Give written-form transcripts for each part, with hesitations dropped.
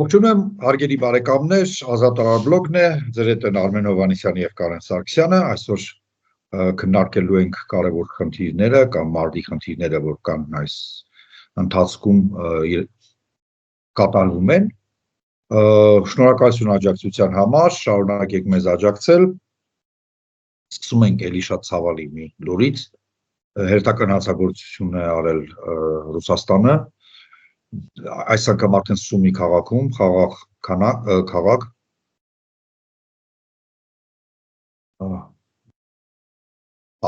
Ողջունում հարգելի բարեկամներ, Ազատ Արաբլոգն է, ձեր հետ են Արմեն Հովհաննիսյանը եւ Կարեն Սարգսյանը, այսօր քննարկելու ենք կարևոր խնդիրները կամ մարդի խնդիրները, որ կան այս ընթացքում կատարվում են։ Շնորհակալություն աջակցության համար, շարունակեք մեզ աջակցել։ Սկսում ենք էլի շատ ցավալի մի լուրից, հերթական հանցագործություն է արել Ռուսաստանը, այս անգամ արդեն Սումի քաղաքում, քաղաք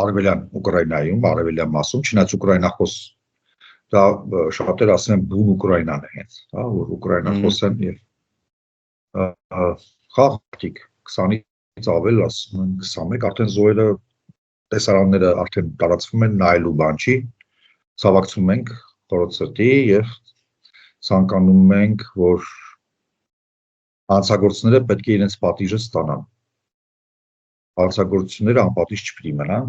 արևելյան Ուկրաինայում, արևելյան մասում, չնայած ուկրաինախոս, դա շատերը ասում են բուն Ուկրաինան է հենց, որ ուկրաինախոս են եւ խաղաղ 20-ից ավել, ասում են 21, արդեն զոհերը, տեսարանները արդեն տարածվում են, նայելու բան չի, ցավակցում ենք խորհրդի եւ ցանկանում ենք, որ հանցագործները պետք է իրենց պատիժը ստանան։ Հանցագործությունները անպատիժ չպետք է մնան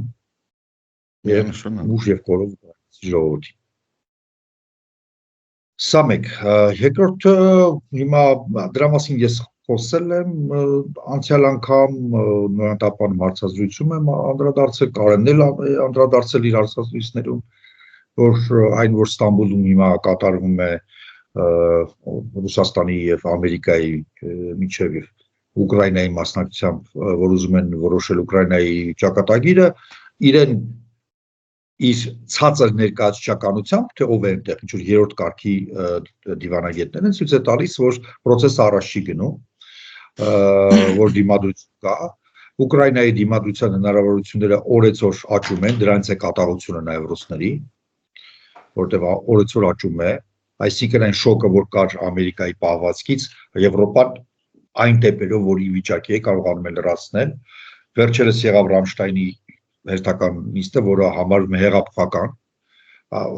եւ ուժ եւ կորով ժողովրդի։ Սա մեկ, երկրորդը հիմա դրա մասին ես խոսել եմ, անցյալ անգամ նորատապան հարցազրույցում եմ անդրադարձել, Կարենն էլ անդրադարձել իր հարցազրույցներում, որ այն որ Ստամբուլում հիմա կատարվում է Ռուսաստանի եւ Ամերիկայի միջև Ուկրաինայի մասնակցությամբ, որ ուզում են որոշել Ուկրաինայի ճակատագիրը, իրեն իր ցածր ներկայացչականությամբ, թե ով է այնտեղ, ինչ որ երրորդ կարգի դիվանագետներ են, ցույց է տալիս, որ process-ը առաջ չի գնում, որ դիմադրություն կա, Ուկրաինայի դիմադրության հնարավորությունները օրեցօր աճում են, դրանից է կատաղությունը նաև ռուսների, որտեղ օրեցօր աճում է, այսինքն այն շոկը, որ կար Ամերիկայի պահվածքից, Եվրոպան այն տեպերով, որ ի վիճակի է կարողանում է լրացնել, վերջերս եղավ Ռամշտայնի հերթական նիստը, որը համարվում է հեղափոխական,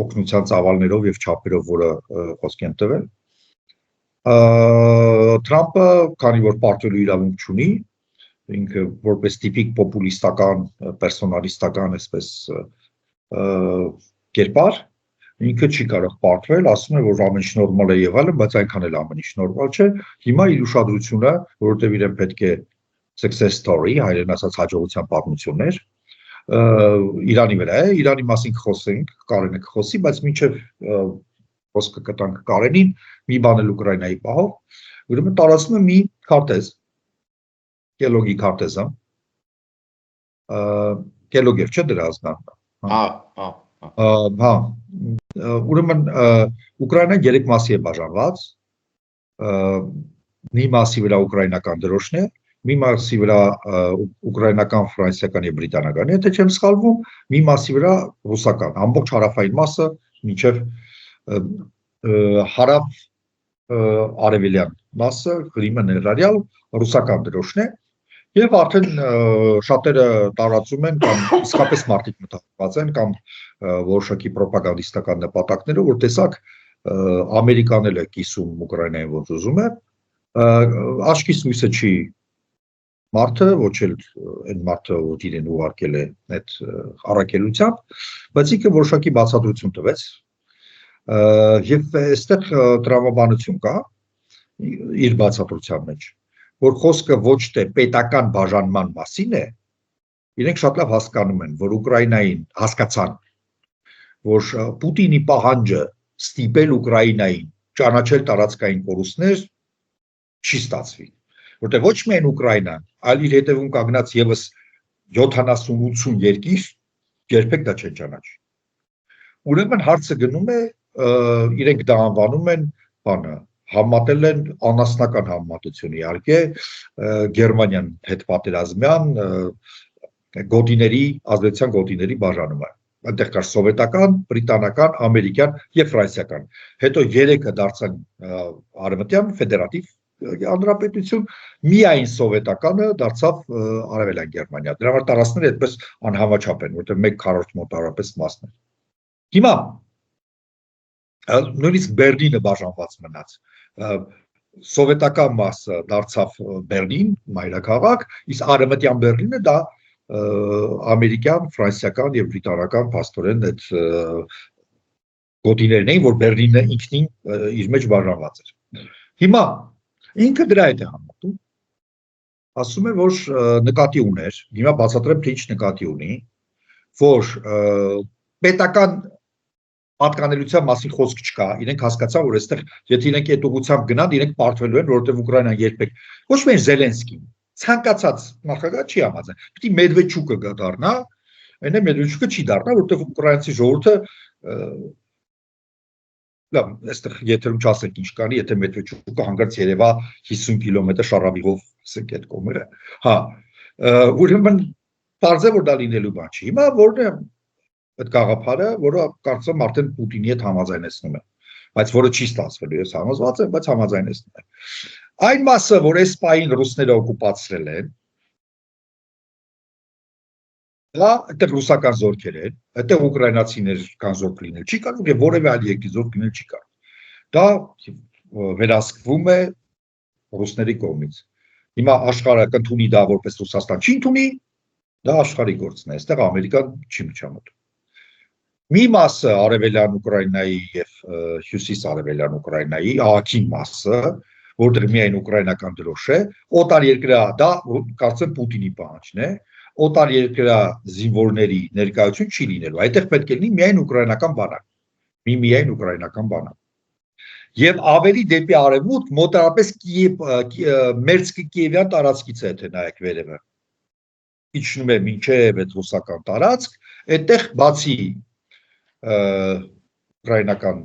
օգնության ծավալներով եւ չափերով, որը խոսքի են տվել։ Թրամփը, քանի որ պարտվելու իրավունք չունի, ինքը որպես տիպիկ պոպուլիստական, պերսոնալիստական, այսպես կերպար, ինքը չի կարող պարտվել, ասում է, որ ամեն ինչ նորմալ է եղել, բայց այնքան էլ ամեն ինչ նորմալ չէ։ Հիմա իր ուշադրությունը, որովհետեւ իրեն պետք է success story, հայերեն ասած հաջողության պատմություններ, Իրանի վրա է, Իրանի մասին կխոսենք, Կարենը կխոսի, բայց մինչև խոսքը կտանք Կարենին, մի բան էլ Ուկրաինայի պահով, ուրեմն տարածվում է մի քարտեզ, Կելոգի քարտեզը, Կելոգեր չէ դրա ազգանունը, ուրեմն Ուկրաինան 3 մասի է բաժանված, մի մասի վրա ուկրաինական դրոշն է, մի մասի վրա ուկրաինական, ֆրանսիական եւ բրիտանական, եթե չեմ սխալվում, մի մասի վրա ռուսական, ամբողջ հարավային մասը մինչեւ հարավ արևելյան մասը, Կրիմը ներառյալ ռուսական դրոշն է, եւ արդեն շատերը տարածում են կամ իսկապես մարդիկ մտածված են կամ որոշակի ռոպագանդիստական նպատակներով, որ տեսակ Ամերիկան էլ է կիսում Ուկրաինային ոնց ուզում է, աչքից լույսը չի մարդը, ոչ էլ այն մարդը, որ իրեն ուղարկել է այդ առաքելությամբ, բայց ինքը որոշակի բացատրություն տվեց եւ այստեղ տրամաբանություն կա իր բացատրության մեջ, որ խոսքը ոչ թե պետական բաժանման մասին է, իրենք շատ լավ հասկանում են, որ Ուկրաինային հասկացան, որ Պուտինի պահանջը ստիպել Ուկրաինային ճանաչել տարածքային կորուստներ չի ստացվի, որտեղ ոչ միայն Ուկրաինան, այլ իր հետևում կանգնած եւս 70-80 երկիր երբեք դա չեն ճանաչի։ Ուրեմն հարցը գնում է, իրենք դա անվանում են, բանը, համատել են անասնական համատություն իհարկե, Գերմանիան հետ պատերազմյան գոտիների, ազդեցության գոտիների բաժանումը։ Այնտեղ կար սովետական, բրիտանական, ամերիկյան եւ ֆրանսիական։ Հետո 3-ը դարձան արևմտյան ֆեդերատիվ հանրապետություն, միայն սովետականը դարձավ արևելյան Գերմանիա։ Դրա համար տարածքները այդպես անհամաչափ են, որտեղ 1/4 մոտավորապես մասն է։ Հիմա նույնիսկ Բերլինը բաժանված մնաց։ Սովետական մասը դարձավ Բերլին, մայրաքաղաք, իսկ արևմտյան Բերլինը դա ամերիկյան, ֆրանսիական եւ բրիտանական փաստորեն այդ գոտիներն էին, որ Բերլինը ինքնին իր մեջ բաժանված էր։ Հիմա Ինքը դրա հետ է համատում։ Ասում է, որ նկատի ուներ, հիմա բացատրեմ, թե ինչ նկատի ունի, որ պետական պատկանելիության մասին խոսք չկա, իրենք հասկացան, որ այստեղ, եթե իրենք այդ ուղղությամբ գնան, իրենք պարտվելու են, որովհետև Ուկրաինան երբեք ոչ միայն Զելենսկին, ցանկացած նախագահ չի համաձայն։ Պիտի Մեդվեդչուկը դառնա, այնը Մեդվեդչուկը չի դառնա, որովհետև ուկրաինացի ժողովուրդը լավ, այստեղ եթերում չասենք ինչ կանի, եթե Մեդվեդչուկը հանգարց երևա 50 կիլոմետր շարավիղով, ասենք այդ կողմերը։ Հա, ուրեմն բարձր որ դա լինելու բան չի։ Հիմա որն է այդ գաղափարը, որը կարծում եմ արդեն Պուտինի հետ համաձայնեցնում է, բայց որը չի ստացվելու, ես համոզված եմ, բայց համաձայնեցնում է։ Այն մասը, որ այս պահին ռուսները օկուպացրել են, դա այդտեղ ռուսական զորքեր են, այդտեղ ուկրաինացիներ կան զորք լինել չի կարող եւ որևէ այլ երկրի զորք լինել չի կարող։ Դա վերահսկվում է ռուսների կողմից։ Հիմա աշխարհը կընդունի դա որպես Ռուսաստան չի ընդունի, դա աշխարհի գործն է, այստեղ Ամերիկան չի միջամտում։ Մի մասը արևելյան Ուկրաինայի եւ հյուսիս-արևելյան Ուկրաինայի ահագին մասը, որտեղ միայն ուկրաինական դրոշ է, օտար երկրա դա կարծեմ Պուտինի պահանջն է, օտար երկրա զինվորների ներկայություն չի լինելու, այդտեղ պետք է լինի միայն ուկրաինական բանակ, միայն ուկրաինական բանակ։ Եվ ավելի դեպի արևմուտք մոտավորապես Մերձկիևյան տարածքից է թե նայեք վերևը։ Իջնում է մինչև այդ ռուսական տարածք, այդտեղ բացի ուկրաինական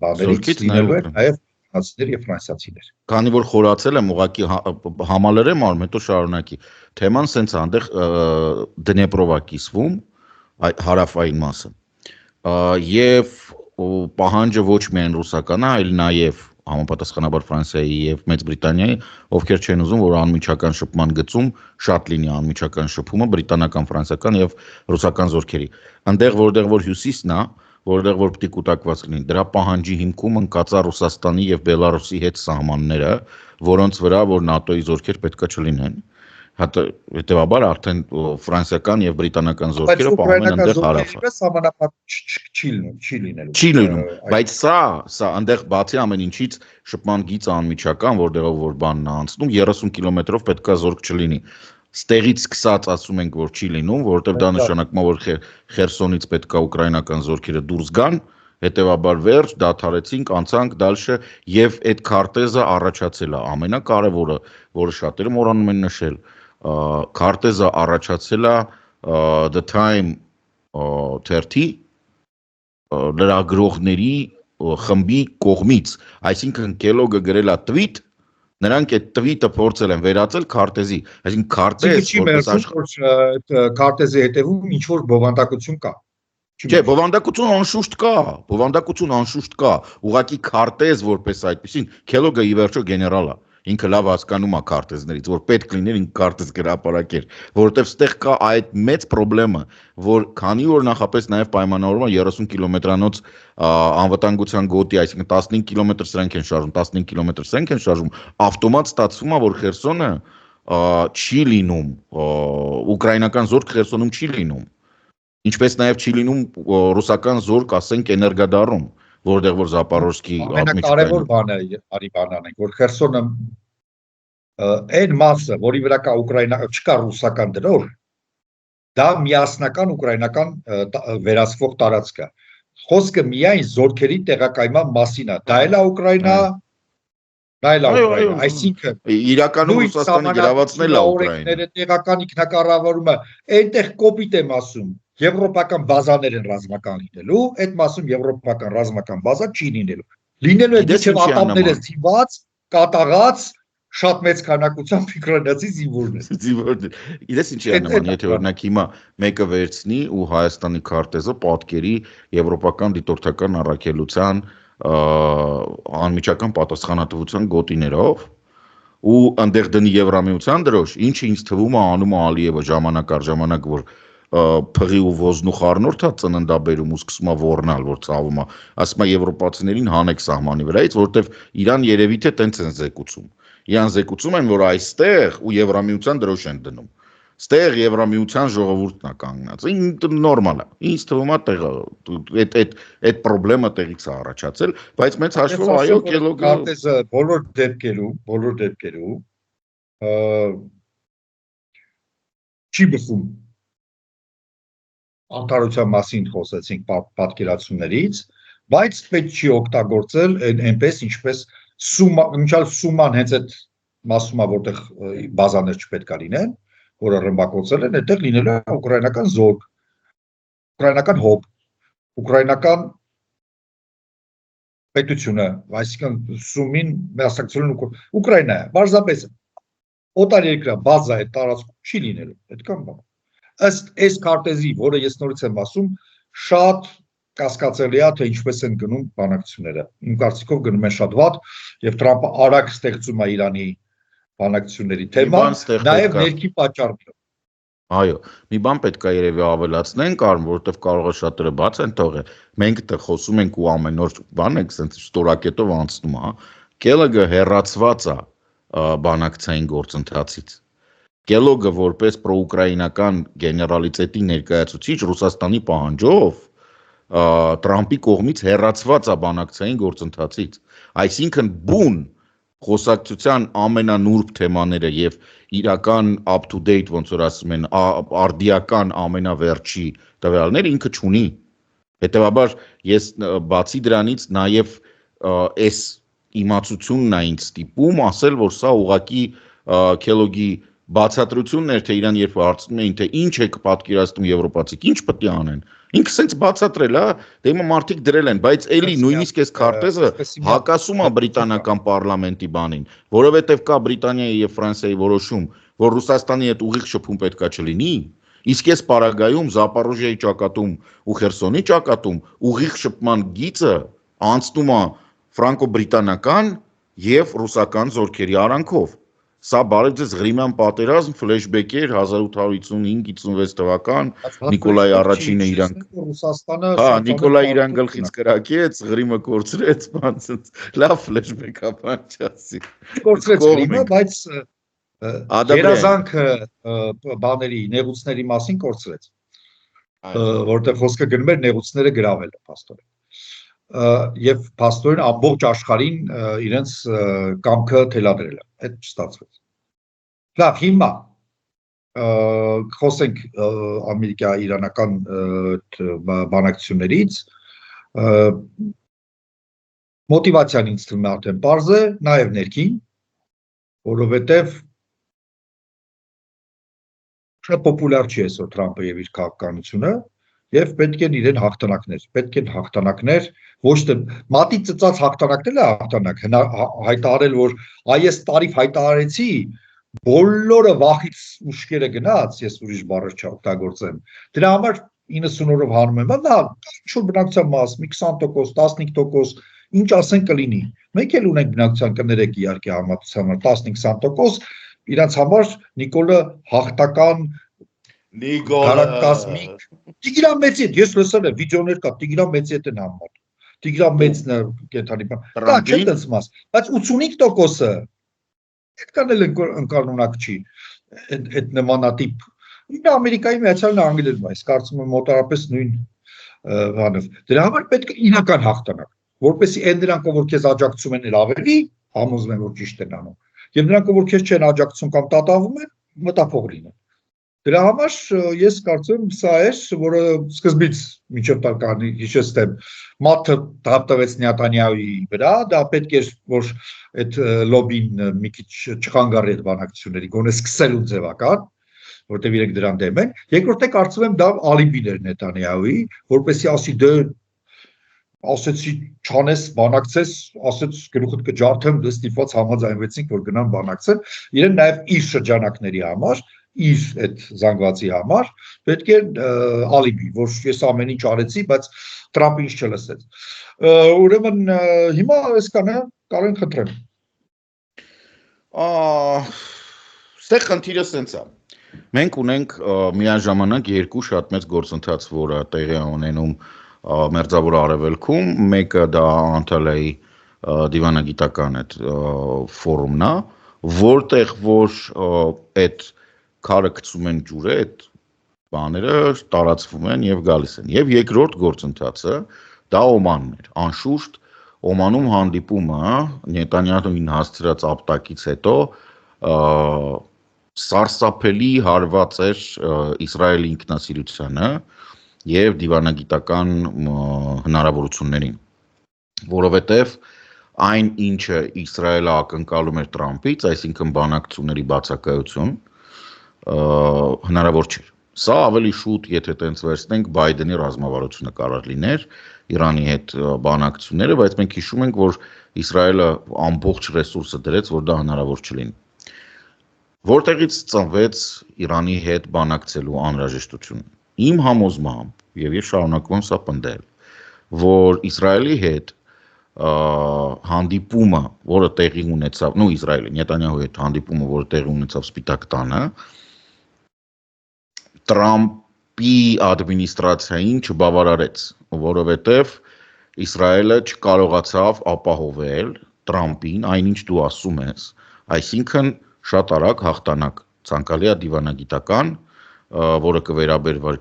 բաներից լինելու են նաև ֆրանսիացիներ եւ ֆրանսիացիներ։ Քանի որ խորացել եմ, ուղղակի համալրեմ արում, հետո շարունակի։ Թեման սենց է, այնտեղ Դնեպրովա կիսվում, հարավային մասը։ Եվ պահանջը ոչ միայն ռուսական է, այլ նաև համապատասխանաբար Ֆրանսիայի եւ Մեծ Բրիտանիայի, ովքեր չեն ուզում, որ անմիջական շփման գծում շատ լինի անմիջական շփումը բրիտանական, ֆրանսիական եւ ռուսական զորքերի։ Այնտեղ որտեղ որ հյուսիսն է, որտեղ որ պիտի կուտակված լինի, դրա պահանջի հիմքում ընկած է Ռուսաստանի եւ Բելարուսի հետ սահմանները, որոնց վրա որ ՆԱՏՕ-ի զորքեր պետքա չլինեն։ Հետևաբար արդեն ֆրանսիական եւ բրիտանական զորքերը պահում են այնտեղ հարավը։ Սահմանապատ չի լինելու։ Չի լինում, բայց սա այնտեղ բացի ամեն ինչից շփման գիծ անմիջական, որտեղով որ բանն է անցնում 30 կիլոմետրով պետքա զորք չլինի։ Ստեղից սկսած ասում ենք որ չի լինում, որովհետեւ դա նշանակում է որ Խերսոնից պետքա ուկրաինական զորքերը դուրս գան, հետևաբար վերջ դադարեցինք, անցանք դալշը եւ այդ քարտեզը առաջացել է ամենակարևորը, որը շատերը մոռանում են նշել։ Քարտեզը առաջացել է The Time 30 լրագրողների խմբի կողմից, այսինքն Kellogg-ը գրել է tweet, նրանք այդ tweet-ը փորձել են վերածել քարտեզի, այսինքն քարտեզ որպես քարտեզի հետևում ինչ որ բովանդակություն կա։ Չէ, բովանդակություն անշուշտ կա, ուղղակի քարտեզ որպես այդպեսին, Kellogg-ը ի վերջո գեներալ է, ինքը լավ հասկանում է քարտեզներից, որ պետք լիներ ինքը քարտեզ գրապարակեր, որովհետև ստեղ կա այդ մեծ խնդրը, որ քանի որ նախապես նաև պայմանավորվում է 30 կիլոմետրանոց անվտանգության գոտի, այսինքն 15 կիլոմետր սրանք են շարժում, 15 կիլոմետր սրանք են շարժում, ավտոմատ ստացվում է, որ Խերսոնը չի լինում, ուկրաինական զորք Խերսոնում չի լինում։ Ինչպես նաև չի լինում ռուսական զորք, ասենք, Էներգադարում, որտեղ որ Զապորոժսկի ամենակարևոր բանը արի բանանենք, որ Խերսոնը այն մասը, որի վրա կա Ուկրաինա, չկա ռուսական դրոշ, դա միասնական ուկրաինական վերահսկվող տարածք է։ Խոսքը միայն զորքերի տեղակայման մասին է։ Դա էլ է Ուկրաինա, դա էլ է Ուկրաինա, այսինքն իրականում Ռուսաստանը գրավացնել է Ուկրաինան։ Տեղական ինքնակառավարումը այնտեղ կոպիտ եմ ասում, եվրոպական բազաներ են ռազմական լինելու, այդ մասում եվրոպական ռազմական բազա չի լինելու։ Լինելու է դիչև ատամները զինված, կատաղած, շատ մեծ քանակությամբ ուկրաինացի զինվորներ։ Իդես ինչի է նման, եթե օրինակ հիմա մեկը վերցնի ու Հայաստանի քարտեզը պատկերի եվրոպական դիտորդական առաքելության անմիջական պատասխանատվության գոտիներով ու այնտեղ դնի Եվրամիության դրոշ, ինչը ինձ թվում է անում է Ալիևը ժամանակ առ ժամանակ, որ փղի ու ոզնու խառնորդ է ծննդաբերում ու սկսում է ոռնալ, որ ցավում է, ասում է եվրոպացիներին հանեք սահմանի վրայից, որովհետև իրան երևի թե տենց են զեկուցում։ Իրան զեկուցում են, որ այստեղ ու Եվրամիության դրոշ են դնում։ Ստեղ Եվրամիության ժողովուրդն է կանգնած։ Նորմալ է։ Ինձ թվում է տեղը այդ խնդրեմը տեղից է առաջացել, բայց մեծ հաշվով այո, Կելոգը Կարտեզը բոլոր դեպքերում չի բխում անդառության մասին խոսեցինք պատկերացումներից, բայց պետք չի օգտագործել այնպես ինչպես սուման հենց այդ մասումա որտեղ բազաներ չպետք է լինեն, որը ռմբակոծել են, այդտեղ լինելու է ուկրաինական զորք, ուկրաինական հոբ, ուկրաինական պետությունը, այսինքն սումին մասնակցել են Ուկրաինայը, բարձրապես օտար երկրի բազա այդ տարածքում չի լինելու, այդքան բան։ Ըստ այս քարտեզի, որը ես նորից եմ ասում, շատ կասկածելի է, թե ինչպես են գնում բանակցությունները։ Իմ կարծիքով գնում են շատ վատ, եւ Թրամփը արագ ստեղծում է Իրանի բանակցությունների թեման, նաեւ ներքի պատճառներով։ Այո, մի բան պետք է երևի ավելացնենք, որովհետև կարող է շատերը բաց են թողել։ Մենք դեռ խոսում ենք ու ամեն օր բան ենք ասենց ստորակետով անցնում, հա։ Կելոգը հերացված է բանակցային գործընթացից։ Կելոգը որպես պրոուկրաինական գեներալիտետի ներկայացուցիչ Ռուսաստանի պահանջով Տրամփի կողմից հերացված է բանակցային գործընթացից։ Այսինքն բուն խոսակցության ամենանուրբ թեմաները եւ իրական up to date ոնց որ ասում են արդիական ամենավերջի տվյալները ինքը չունի։ Հետևաբար ես բացի դրանից նաեւ այս իմացությունն է ինձ ստիպում ասել, որ սա ուղղակի Կելոգի բացատրությունն էր, թե իրան երբ հարցնում էին, թե ինչ է պատկերացնում եվրոպացիք, ինչ պետք է անեն։ Ինքը սենց բացատրել է, դե հիմա մարդիկ դրել են, բայց էլի նույնիսկ այս քարտեզը հակասում է բրիտանական պարլամենտի բանին, որովհետև կա Բրիտանիայի եւ Ֆրանսիայի որոշում, որ Ռուսաստանի հետ ուղիղ շփում պետք է չլինի, իսկ այս պարագայում Զապորոժիայի ճակատում ու Խերսոնի ճակատում ուղիղ շփման գիծը անցնում է ֆրանկո-բրիտանական եւ ռուսական զորքերի արանքով։ Սա բարեձեզ Ղրիմյան պատերազմ ֆլեշբեկ էր 1855-56 թվական Նիկոլայ առաջինը իրան Ռուսաստանը Նիկոլայ իրան գլխից կրակեց, Ղրիմը կորցրեց, բանցեց, լավ ֆլեշբեկ է, բան չասի։ Կորցրեց Ղրիմը, բայց երազանքը բաների, նեղուցների մասին կորցրեց։ Որտեղ խոսքը գնում էր նեղուցները գրավելը փաստորեն։ Եվ փաստորեն ամբողջ աշխարհին իրենց կամքը թելադրել է։ Այդ չստացվեց։ Լավ, հիմա խոսենք ամերիկա-իրանական բանակցություններից, մոտիվացիան ինձ թվում է արդեն պարզ է, նաև ներքին, որովհետև շատ պոպուլար չի այսօր Թրամփը եւ իր քաղաքականությունը, եւ պետք են իրեն հաղթանակներ, ոչ թե մատի ծծած հաղթանակներ է հաղթանակ, հայտարարել, որ այս տարիվ հայտարարեցի, բոլորը վախից ուշքերը գնաց, ես ուրիշ բառեր չօգտագործեմ։ Դրա համար 90 օրով հանում եմ, դա ինչ-որ բնակչության մաս, մի 20%, 15%, ինչ ասեն կլինի։ Մենք էլ ունենք բնակչության կներեք իհարկե համատության 15-20%, իրանց համար Նիկոլը հաղթական Կարակազմիկ Տիգրան Մեծի հետ ես լսել եմ վիդեոներ կա Տիգրան Մեծի հետ են համարում Տիգրան Մեծն է կենթանի բան դա չեմ դասմաս բայց 85%-ը այդքան էլ ընկալունակ չի այդ նմանատիպ ինքը Ամերիկայի Միացյալ Նահանգներում այս կարծում եմ մոտարապես նույն բանով դրա համար պետք է իրական հաղթանակ որպեսզի այն դրանք որ քեզ աջակցում են ավելի համոզում են որ ճիշտ են անում եւ նրանք որ քեզ չեն աջակցում կամ տատավում են մտափող լինեն Դրա համար ես կարծում եմ սա էր, որը սկզբից մինչև տականի հիշեցնեմ, մատը դատվեց Նյատանյահուի վրա, դա պետք էր, որ այդ լոբին մի քիչ չխանգարի այդ բանակցությունների, գոնե սկսելու ձևական, որտեղ իրենք դրան դեմ են։ Երկրորդը կարծում եմ դա ալիբին էր Նյատանյահուի, որպեսզի ասի դե ասեցի չանես բանակցես, ասեց գլուխդ կջարդեմ, դե ստիպված համաձայնվեցինք, որ գնան բանակցեն, իրեն նաև իր շրջանակների համար իր այդ զանգվածի համար պետք է ալիբի, որ ես ամեն ինչ արեցի, բայց Թրամփը ինչ չլսեց։ Ուրեմն հիմա այսքանը կարող են խնդրեմ։ Ստեղ խնդիրը սենց է։ Մենք ունենք միաժամանակ երկու շատ մեծ գործընթաց, որը տեղի ունենում Մերձավոր Արևելքում, մեկը դա Անտալիայի դիվանագիտական այդ ֆորումն է, որտեղ որ այդ քարը գցում են ջուրը, այդ բաները տարածվում են եւ գալիս են։ Եվ երկրորդ գործընթացը դա Օմանն էր։ Անշուշտ Օմանում հանդիպումը Նետանյահուին հասցրած ապտակից հետո սարսափելի հարված էր Իսրայելի ինքնասիրությանը եւ դիվանագիտական հնարավորություններին, որովհետեւ այն ինչը Իսրայելը ակնկալում էր Տրամփից, այսինքն բանակցությունների բացակայություն, հնարավոր չէր։ Սա ավելի շուտ, եթե տենց վերցնենք, Բայդենի ռազմավարությունը կարող լիներ Իրանի հետ բանակցությունները, բայց մենք հիշում ենք, որ Իսրայելը ամբողջ ռեսուրսը դրեց, որ դա հնարավոր չլինի։ Որտեղից ծնվեց Իրանի հետ բանակցելու անհրաժեշտությունը։ Իմ համոզմամբ, եւ ես շարունակում եմ սա պնդել, որ Իսրայելի հետ հանդիպումը, որը տեղի ունեցավ, Իսրայելի Նետանյահուի հետ հանդիպումը, որը տեղի ունեցավ Սպիտակ տանը, Տրամփի ադմինիստրացիային չբավարարեց, որովհետև Իսրայելը չկարողացավ ապահովել Տրամփին, այնինչ դու ասում ես, այսինքն շատ արագ հաղթանակ, ցանկալի է դիվանագիտական, որը կվերաբերվի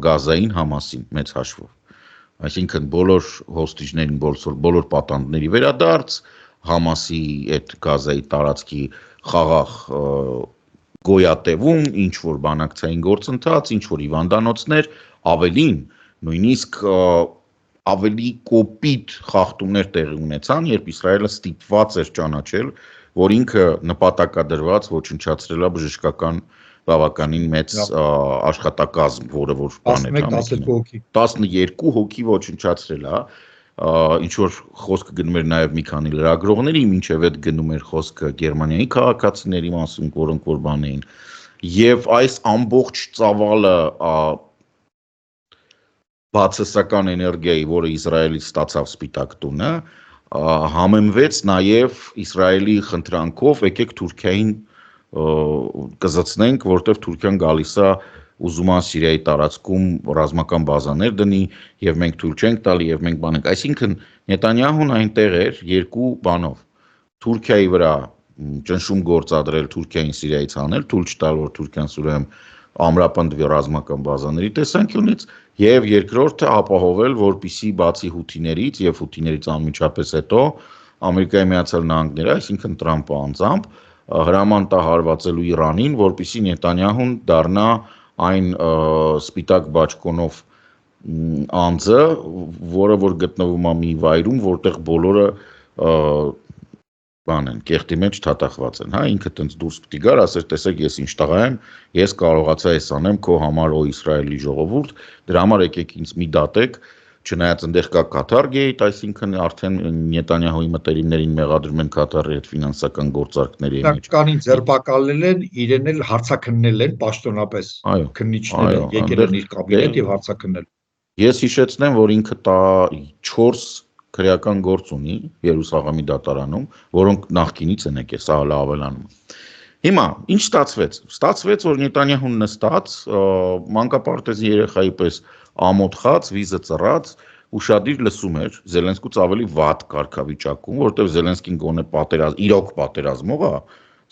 Գազային Համասին մեծ հաշվով։ Այսինքն բոլոր հոստիջներին, բոլոր պատանդների վերադարձ, Համասի այդ Գազայի տարածքի խաղաղ գոյատևում, ինչ որ բանակցային գործընթաց, ինչ որ հիվանդանոցներ, ավելին, նույնիսկ ավելի կոպիտ խախտումներ տեղի ունեցան, երբ Իսրայելը ստիպված էր ճանաչել, որ ինքը նպատակադրված ոչնչացրել է բժշկական բավականին մեծ աշխատակազմ, որը որ բաներ 11-12 հոգի 12 հոգի ոչնչացրել է, ինչ որ խոսքը գնում էր նաև մի քանի լրագրողների, մինչև այդ գնում էր խոսքը Գերմանիայի քաղաքացիների մասին, որոնք որ բան էին, եւ այս ամբողջ ծավալը բացասական էներգիայի, որը Իսրայելից ստացավ Սպիտակ տունը, համեմվեց նաև Իսրայելի խնդրանքով, եկեք Թուրքիային կզցնենք, որտեղ Թուրքիան գալիս է ուզում է Սիրիայի տարածքում ռազմական բազաներ դնի եւ մենք թույլ չենք տալի եւ մենք բանենք, այսինքն Նետանյահուն այնտեղ էր երկու բանով Թուրքիայի վրա ճնշում գործադրել Թուրքիային Սիրիայից հանել, թույլ չտալ որ Թուրքիան ուրեմն ամրապնդվի ռազմական բազաների տեսանկյունից եւ երկրորդը ապահովել, որպիսի բացի հութիներից եւ հութիներից անմիջապես հետո Ամերիկայի Միացյալ Նահանգները, այսինքն Տրամփը անձամբ հրաման տա հարվածելու Իրանին, որպիսի Նետանյահուն դառնա այն սպիտակ բաճկոնով անձը, որը որ գտնվում է մի վայրում, որտեղ բոլորը բան են, կեղտի մեջ թաթախված են, հա, ինքը տենց դուրս պիտի գար, ասեր, տեսեք, ես ինչ տղա եմ, ես կարողացա այս անեմ քո համար ո Իսրայելի ժողովուրդ, դրա համար եկեք ինձ մի դատեք, չնայած այնտեղ կա Կաթար-գեյթ, այսինքն արդեն Նետանյահուի մտերիմներին մեղադրում են Կաթարի հետ ֆինանսական գործարքների մեջ։ Կանին ձերբակալել են, իրեն էլ հարցաքննել են պաշտոնապես, քննիչները եկել են իր կաբինետ եւ հարցաքննել։ Ես հիշեցնեմ, որ ինքը 4 քրեական գործ ունի Երուսաղեմի դատարանում, որոնք նախկինից են եկել, սա հələ ավելանում է։ Հիմա ինչ ստացվեց։ Ստացվեց, որ Նետանյահուն նստած, մանկապարտեզի երեխայի պես ամոթխած, վիզը ծռած, ուշադիր լսում էր Զելենսկուց ավելի վատ կարգավիճակում, որտեղ Զելենսկին գոնե իրոք պատերազմող է,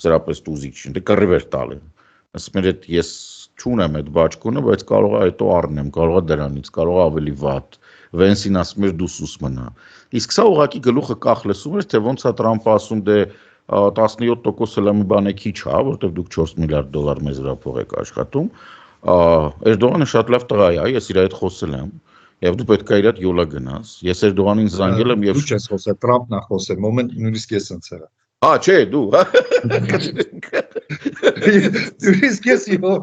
սրապես տուզիչ, դե կռիվ էր տալի։ Ասում էր, ես չունեմ այդ բաճկոնը, բայց կարող է հետո առնեմ, կարող է դրանից, կարող է ավելի վատ։ Վենսին ասում էր դու սուս մնա։ Իսկ սա ուղղակի գլուխը կախ լսում էր, թե ոնց է Տրամփը ասում դե 17% էլ մի բան է քիչ է, որտեղ դուք 4 միլիարդ դոլար մեզ վրա փող եք աշխատում։ Էրդողանը շատ լավ տղա է, ես իր հետ խոսել եմ, եւ դու պետք է իր հետ յոլա գնաս։ Ես Էրդողանին զանգել եմ եւ դու չես խոսել, Տրամփն է խոսել, մոմենտ նույնիսկ ես ընդ եղա։ Չէ, դու, հա։ Նույնիսկ ես իհոր։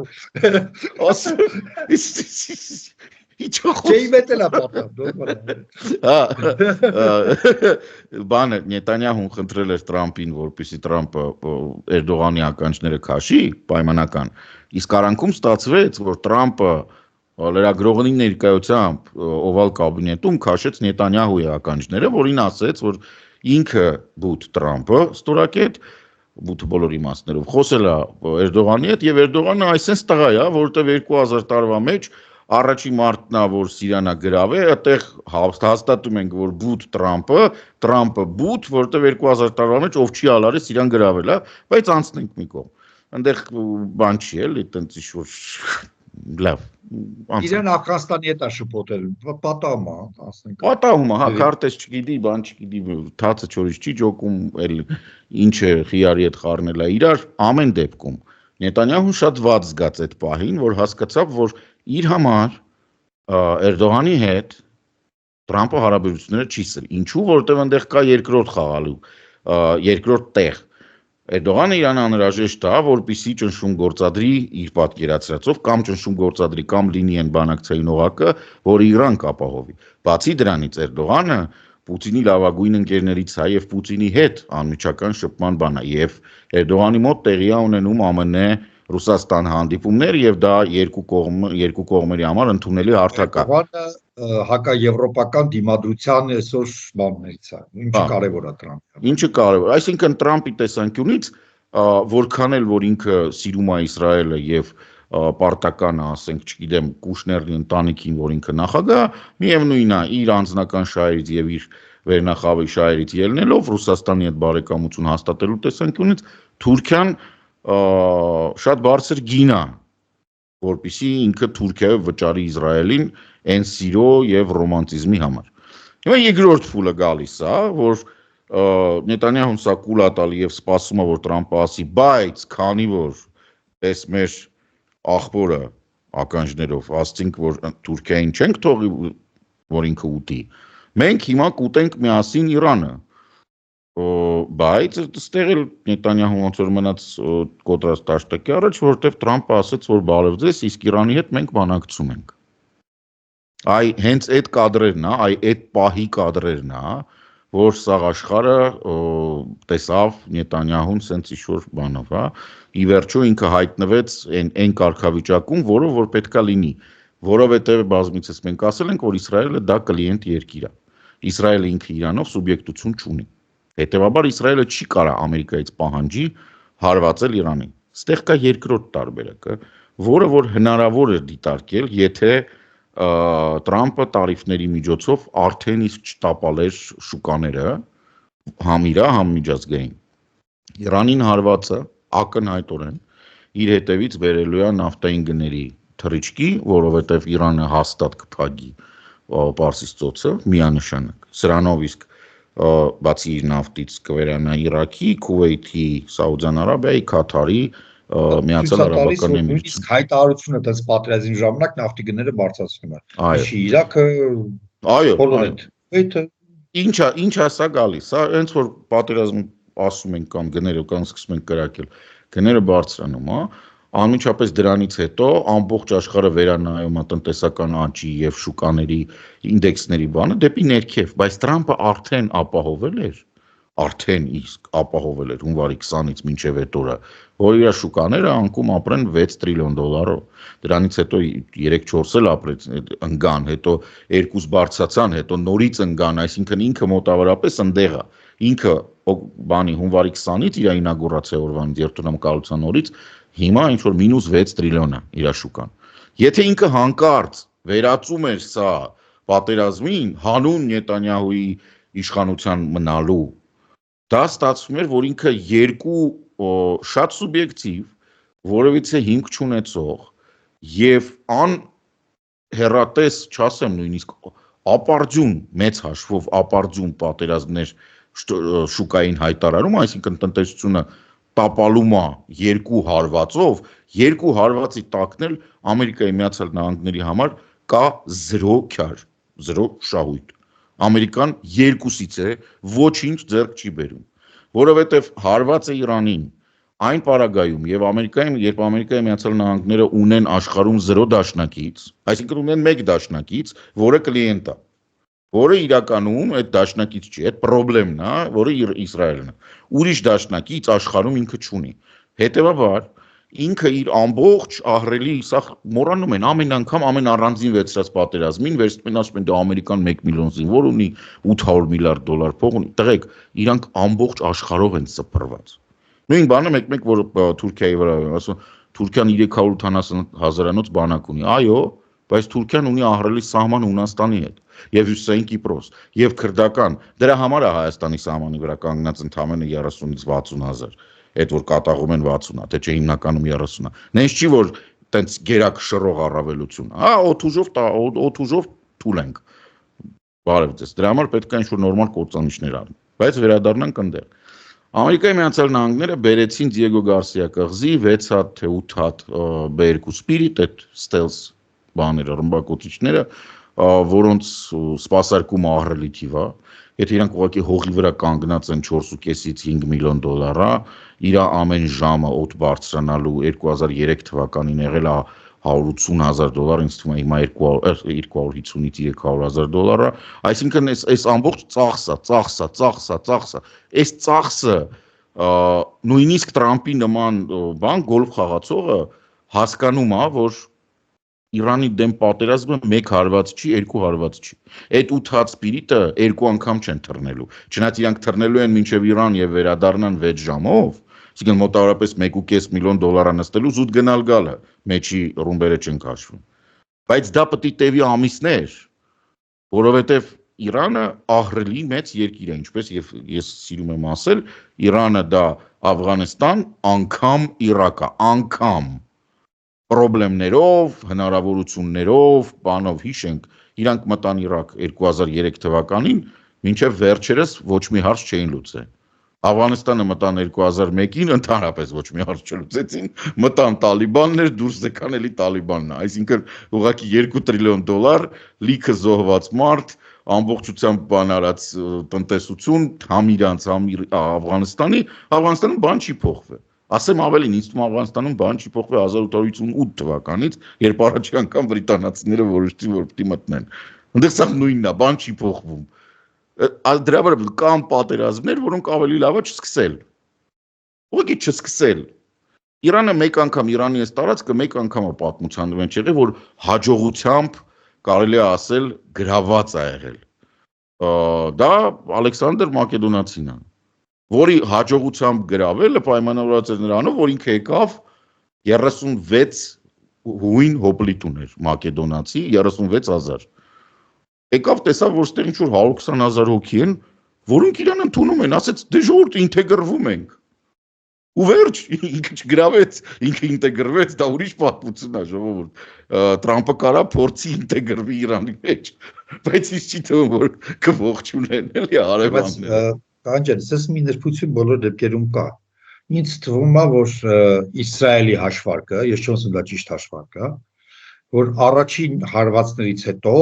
Ասում Չէի մետել է պատան, բանը Նետանյահուն խնդրել էր Տրամփին, որպեսզի Տրամփը Էրդողանի ականջները քաշի, պայմանական, իսկ արանքում ստացվեց, որ Տրամփը լրագրողների ներկայությամբ օվալ կաբինետում քաշեց Նետանյահուի ականջները, որին ասեց, որ ինքը բութ Տրամփը ստորակետ բութ բոլոր իմաստներով խոսել է Էրդողանի հետ եւ Էրդողանը այսպես տղա է, որովհետեւ 2000 տարվա մեջ Առաջի մարտն է, որ Սիրիանա գրավե, այդտեղ հաստատում ենք, որ բութ Տրամփը բութ, որովհետև 2000 տարվա մեջ ով չի ալարի Սիրիան գրավել է, բայց անցնենք մի կողմ։ այնտեղ բան չի էլի, տենց ինչ-որ լավ։ Իրեն Աֆղանստանի հետ է շփոթել, պատահում է, ասենք։ Պատահում է, հա, քարտեզ չգիտի, բան չգիտի, թացը չորից չի ջոկում, էլ ինչը խիարի հետ խառնել է իրար, ամեն դեպքում Նետանյահուն շատ վատ զգաց այդ պահին, որ հասկացավ, որ իր համար Էրդողանի հետ Տրամպը հարաբերությունները չի սրի։ Ինչու, որովհետև այնտեղ կա երկրորդ խաղալու, երկրորդ տեղ։ Էրդողանը իրան անհրաժեշտ է, որպեսզի ճնշում գործադրի իր պատկերացրածով կամ ճնշում գործադրի կամ լինի այն բանակցային օղակը, որ Իրան կապահովի։ Բացի դրանից Էրդողանը Պուտինի լավագույն ընկերներից է եւ Պուտինի հետ անմիջական շփման բան է եւ Էրդողանի մոտ տեղի է ունենում ԱՄՆ Ռուսաստան հանդիպումներ եւ դա երկու կողմերի համար ընդունելի հարթակ է։ Էրդողանը հակաեվրոպական դիմադրության այսօր բաններից է, ինչը կարևոր է Տրամպի։ Ինչը կարևոր, այսինքն Տրամպի տեսանկյունից որքան էլ որ ինքը սիրում է Իսրայելը եւ պարտական է, ասենք, չգիտեմ, Կուշների ընտանիքին, որ ինքը նախագահ, միևնույնն է, իր անձնական շահերից եւ իր վերնախավի շահերից ելնելով Ռուսաստանի հետ բարեկամություն հաստատելու տեսանկյունից Թուրքիան շատ բարձր գին է, որպեսզի ինքը Թուրքիայով վճարի Իսրայելին այն սիրո եւ ռոմանտիզմի համար։ Հիմա երկրորդ փուլը գալիս է, որ Նետանյահուն սա կուլ է տալի եւ սպասում է, որ Տրամպը ասի, բայց քանի որ այս մեր աղբորը ականջներով ասցինք, որ Թուրքիային չենք թողի, որ ինքը ուտի, մենք հիմա կուտենք միասին Իրանը, բայց այստեղ էլ Նետանյահուն ոնց որ մնաց կոտրած տաշտակի առաջ, որովհետև Տրամպը ասաց, որ բարև ձեզ, իսկ Իրանի հետ մենք բանակցում ենք։ Այ հենց այդ կադրերն է, այդ պահի կադրերն է, որ սաղ աշխարհը տեսավ Նետանյահուն սենց ինչ-որ բանով, հա, ի վերջո ինքը հայտնվեց այն կարգավիճակում, որը որ պետքա լինի, որովհետև բազմիցս մենք ասել ենք, որ Իսրայելը դա կլիենտ երկիր է։ Իսրայելը ինքը Իրանով սուբյեկտություն չունի։ Հետևաբար Իսրայելը չի կարա Ամերիկայից պահանջի հարվածել Իրանին։ Ստեղ կա երկրորդ տարբերակը, որը որ հնարավոր է դիտարկել, եթե Տրամպը տարիֆների միջոցով արդեն իսկ չտապալեր շուկաները համ իրա, համ միջազգային։ Իրանին հարվածը ակնհայտորեն իր հետևից բերելու է նավթային գների թռիչքի, որովհետև Իրանը հաստատ կփակի Պարսից ծոցը միանշանակ։ Սրանով իսկ բացի իր նավթից կվերանա Իրաքի, Քուվեյթի, Սաուդյան Արաբիայի, Քաթարի, Միացյալ Արաբական Էմիրությունների։ Իսկ հայտարարությունը դες պատերազմի ժամանակ նավթի գները բարձրացնում է։ Ինչի Իրաքը, այո, ինչ ասա գալիս, հա, հենց որ պատերազմ ասում ենք կամ գները կամ սկսում ենք կրակել, գները բարձրանում, հա, անմիջապես դրանից հետո ամբողջ աշխարհը վերանայում է տնտեսական աճի եւ շուկաների ինդեքսների բանը դեպի ներքև, բայց Տրամպը արդեն ապահովել էր, արդեն իսկ ապահովել էր հունվարի 20-ից մինչև այդ օրը, որ իր շուկաները անկում ապրեն 6 տրիլիոն դոլարով։ Դրանից հետո 3-4 էլ ապրեց ընկան, հետո 2 բարձրացան, հետո նորից ընկան, այսինքն ինքը մոտավորապես ընդեղ է։ Ինքը բանի հունվարի 20-ից իր ինագուրացիա օրվանից երթունակալության օրից հիմա ինչ որ -6 տրիլիոն է իր շուկան։ Եթե ինքը հանկարծ վերածում էր սա պատերազմին, հանուն Նետանյահուի իշխանության մնալու, դա ստացվում էր, որ ինքը երկու շատ սուբյեկտիվ, որովհետեւ հիմք չունեցող եւ հերատես, չասեմ նույնիսկ ապարդյուն մեծ հաշվով ապարդյուն պատերազմներ շուկային հայտարարում, այսինքն տնտեսությունը տապալում է երկու հարվածով, երկու հարվածի տակնել Ամերիկայի Միացյալ Նահանգների համար կա 0 քյար, 0 շահույթ։ Ամերիկան երկուսից է ոչինչ ձեռք չի բերում, որովհետև հարվածը Իրանին այն պարագայում եւ երբ Ամերիկայի Միացյալ Նահանգները ունեն աշխարհում 0 դաշնակից, այսինքն ունեն 1 դաշնակից, որը կլիենտ է, որը իրականում այդ դաշնակից չի, այդ խնդիրն է, որը Իսրայելն է։ Ուրիշ դաշնակից աշխարհում ինքը չունի։ Հետևաբար ինքը իր ամբողջ ահռելի, սա մոռանում են ամեն անգամ ամեն առանձին վերցրած պատերազմին, վերցնում են ասում են դա Ամերիկան 1 միլիոն զինվոր ունի, 800 միլիարդ դոլար փող ունի, տղեկ, իրանք ամբողջ աշխարհով են սփռված։ Նույն բանը մեկ որ Թուրքիայի վրա ասում, Թուրքիան 380,000-անոց բանակ ունի, այո, բայց Թուրքիան ունի ահռելի սահման Հունաստանի հետ եւ Հյուսիսային Կիպրոս եւ քրդական, դրա համար է Հայաստանի սահմանի վրա կանգնած ընդամենը 30-ից 60,000։ այդ որ կատաղում են 60-ա, թե չէ հիմնականում 30-ա։ Նենց չի որ տենց գերակ շռող առավելություն։ Հա, օթուժով թույլ ենք։ Բարև ձեզ։ Դրա համար պետք է ինչ-որ նորմալ կործանիչներ արվեն։ Բայց վերադառնանք այնտեղ։ Ամերիկայի Միացյալ Նահանգները բերեցին Դիեգո Գարսիա կղզի 6 հատ թե 8 հատ B2 Spirit, այդ stealth բաները, ռմբակոծիչները, որոնց սպասարկումը ահռելի թիվ է։ Եթե իրանք ուղղակի հողի վրա կանգնած են 4.5-ից 5 միլիոն դոլարա, իր ամեն ժամը օդ բարձրանալու 2003 թվականին եղել է $180,000, ինձ թվում է հիմա 250-ից 300,000 դոլարը, այսինքն այս ամբողջ ծախսը, այս ծախսը նույնիսկ Տրամպի նման բան գոլֆ խաղացողը հասկանում է, որ Իրանի դեմ պատերազմը 1 հարված չի, 2 հարված չի։ Այդ 8 հատ Spirit-ը 2 անգամ չեն թռնելու։ Չնայած իրանք թռնելու են մինչև Իրան եւ վերադառնան 6 ժամով, այսինքն մոտավորապես 1.5 միլիոն դոլարա նստելու զուտ գնալ գալը, մեջի ռումբերը չեն քաշվում։ Բայց դա պետք է տևի ամիսներ, որովհետեւ Իրանը ահռելի մեծ երկիր է, ինչպես եւ ես սիրում եմ ասել, Իրանը դա Աֆղանստան, անգամ Իրաք է, անգամ պրոբլեմներով, հնարավորություններով, բանով հիշենք, իրանք մտան Իրաք 2003 թվականին, մինչև վերջերս ոչ մի հարց չէին լուծել։ Աֆղանստանը մտան 2001-ին, ընդհանրապես ոչ մի հարց չլուծեցին, մտան Տալիբաններ, դուրս եկան էլի Տալիբանն է, այսինքն ուղղակի $2 տրիլիոն, լիքը զոհված մարդ, ամբողջությամբ բան արած տնտեսություն, համ իրանց, համ Աֆղանստանում բան չի փոխվել։ Ասեմ ավելին, ինձ թվում Աֆղանստանում բան չի փոխվել 1858 թվականից, երբ առաջի անգամ բրիտանացիները որոշեցին, որ պետք է մտնեն։ Այնտեղ սա նույնն է, բան չի փոխվում։ Դրա վրա կան պատերազմներ, որոնք ավելի լավ է չսկսել։ Ուղղակի չսկսել։ Իրանը մեկ անգամ Իրանի այս տարածքը մեկ անգամ է պատմության մեջ եղել, որ հաջողությամբ կարելի է ասել գրաված է եղել։ Դա Ալեքսանդր Մակեդոնացին է, որի հաջողությամբ գրավելը պայմանավորված էր նրանով, որ ինքը եկավ 36 հույն հոպլիտ ուներ մակեդոնացի 36,000։ Եկավ տեսավ, որ ստեղ ինչ-որ 120,000 հոգի են, որոնք իրան ընդունում են, ասեց դե ժողովուրդ ինտեգրվում ենք։ Ու վերջ, ինքը չգրավեց, ինքը ինտեգրվեց, դա ուրիշ պատմություն է ժողովուրդ։ Տրամպը կարա փորձի ինտեգրվի Իրանի մեջ, բայց ինձ չի թվում, որ կողջունեն էլի հարևանները։ Կանջան, սես մի նրբություն բոլոր դեպքերում կա։ Ինձ թվում է, որ Իսրայելի հաշվարկը, ես չեմ ասում դա ճիշտ հաշվարկ է, որ առաջին հարվածներից հետո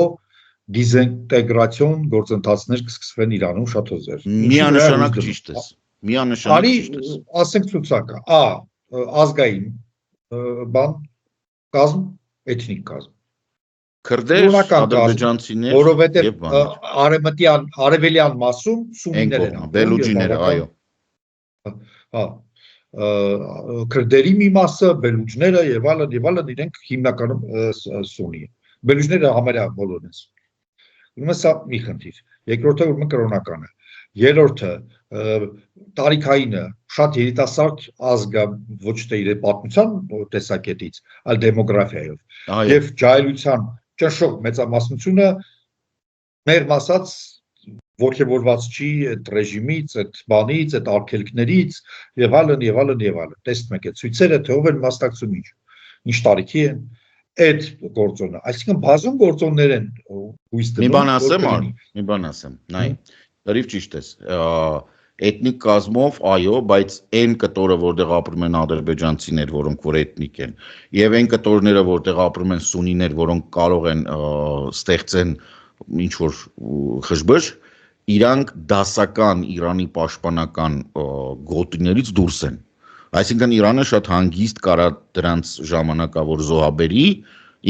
դիզինտեգրացիոն գործընթացներ կսկսվեն Իրանում շատ հզոր։ Միանշանակ ճիշտ ես։ Միանշանակ ճիշտ ես։ Ասենք ցուցակը, ազգային բան կազմ, էթնիկ կազմ։ Քրդեր, ադրբեջանցիներ, որովհետև արևելյան մասում սունիներ են, բելուջիները, այո։ Հա, քրդերի մի մասը, բելուջները եւ այլն իրենք հիմնականում սունի են։ Բելուջները համարյա բոլորն են։ Ուրեմն սա մի խնդիր։ Երկրորդը ուրեմն կրոնականը։ Երրորդը տարիքայինը շատ երիտասարդ ազգ է ոչ թե իր պատմության տեսակետից, այլ դեմոգրաֆիայով։ Եվ ջահելության ճնշող մեծամասնությունը մեր մասած ողջավորված չի այդ ռեժիմից, այդ բանից, այդ արգելքներից եւ այլն։ Տեսնում եք այդ ցույցերը, թե ով են մասնակցում ինչ տարիքի են այդ գործոնը, այսինքն բազում գործոններ են հույս դնում։ Մի բան ասեմ, նայ, լրիվ ճիշտ ես։ Էթնիկ կազմով, այո, բայց այն կտորը, որտեղ ապրում են ադրբեջանցիներ, որոնք որ էթնիկ են, եւ այն կտորները, որտեղ ապրում են սունիներ, որոնք կարող են ստեղծեն ինչ որ խժբժ, իրանք դասական Իրանի պաշտպանական գոտիներից դուրս են։ Այսինքն Իրանը շատ հանգիստ կարա դրանց ժամանակավոր զոհաբերի,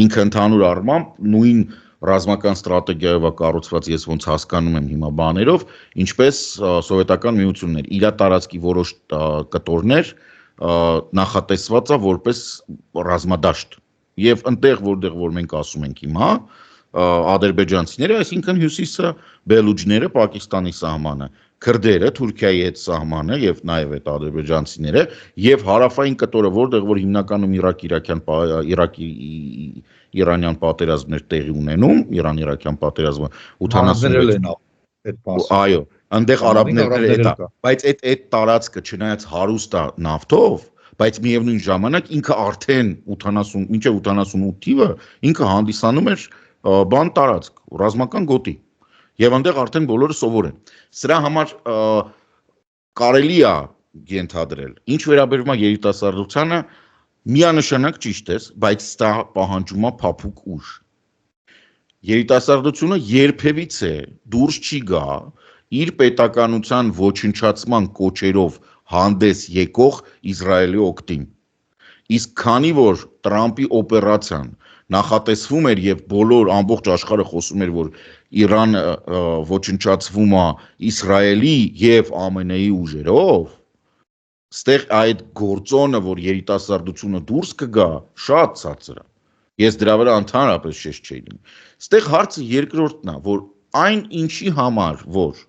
ինքը ընդհանուր առմամբ նույն ռազմական ստրատեգիայով է կառուցված, ես ոնց հասկանում եմ հիմա բաներով, ինչպես սովետական միությունն էր, իր տարածքի որոշ կտորներ նախատեսված է որպես ռազմադաշտ։ Եվ այնտեղ, որտեղ որ մենք ասում ենք հիմա, ադրբեջանցիները, այսինքն հյուսիսը, բելուջները, Պակիստանի սահմանը, քրդերը, Թուրքիայի հետ սահմանը եւ նաեւ այդ ադրբեջանցիները եւ հարավային կտորը, որտեղ որ հիմնականում Իրանյան պատերազմներ տեղի ունենում, Իրան-Իրաքյան պատերազմը 86 այո, Այնտեղ արաբներն էլ կա, բայց այդ տարածքը չնայած հարուստ է նավթով, բայց միևնույն ժամանակ ինքը արդեն 80 մինչև 88 թիվը ինքը հանդիսանում էր բան տարածք, ռազմական գոտի։ Եվ այնտեղ արդեն բոլորը սովոր են։ Սրա համար կարելի է ենթադրել։ Ինչ վերաբերում է երիտասարդությանը, միանշանակ ճիշտ ես, բայց դա պահանջում է փափուկ ուժ։ Երիտասարդությունը երբևիցե դուրս չի գա իր պետականության ոչնչացման կոչերով հանդես եկող Իսրայելի օգտին։ Իսկ քանի որ Տրամպի օպերացիան նախատեսվում էր եւ բոլոր ամբողջ աշխարհը խոսում էր, որ Իրանը ոչնչացվում է Իսրայելի եւ ԱՄՆ-ի ուժերով, ստեղ այդ գործոնը, որ երիտասարդությունը դուրս կգա, շատ ցածր է։ Ես դրա վրա ընդհանրապես շեշտ չէի դնում։ Ստեղ հարցը երկրորդն է, որ այն ինչի համար, որ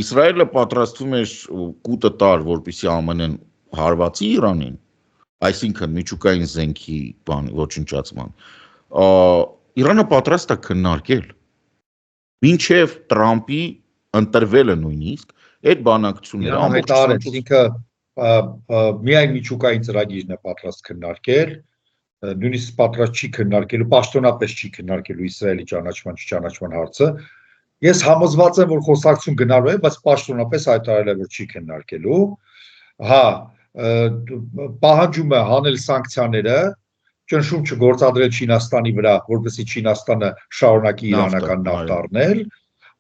Իսրայելը պատրաստվում էր կուտը տար, որպեսզի ԱՄՆ-ն հարվածի Իրանին, այսինքն միջուկային զենքի ոչնչացման, Իրանը պատրաստ է քննարկել։ Մինչև Տրամպի ընտրվելը նույնիսկ այդ բանակցությունները ամբողջ ինքը միայն միջուկային ծրագիրն է պատրաստ քննարկել, նույնիսկ պատրաստ չի քննարկելու, պաշտոնապես չի քննարկելու Իսրայելի ճանաչման հարցը։ Ես համոզված եմ, որ խոսակցություն գնալու է, բայց պաշտոնապես հայտարարել է, որ չի քննարկելու։ Հա, պահանջում է հանել սանկցիաները, ճնշում չգործադրել Չինաստանի վրա, որպեսզի Չինաստանը շարունակի իրանական նավթ առնել,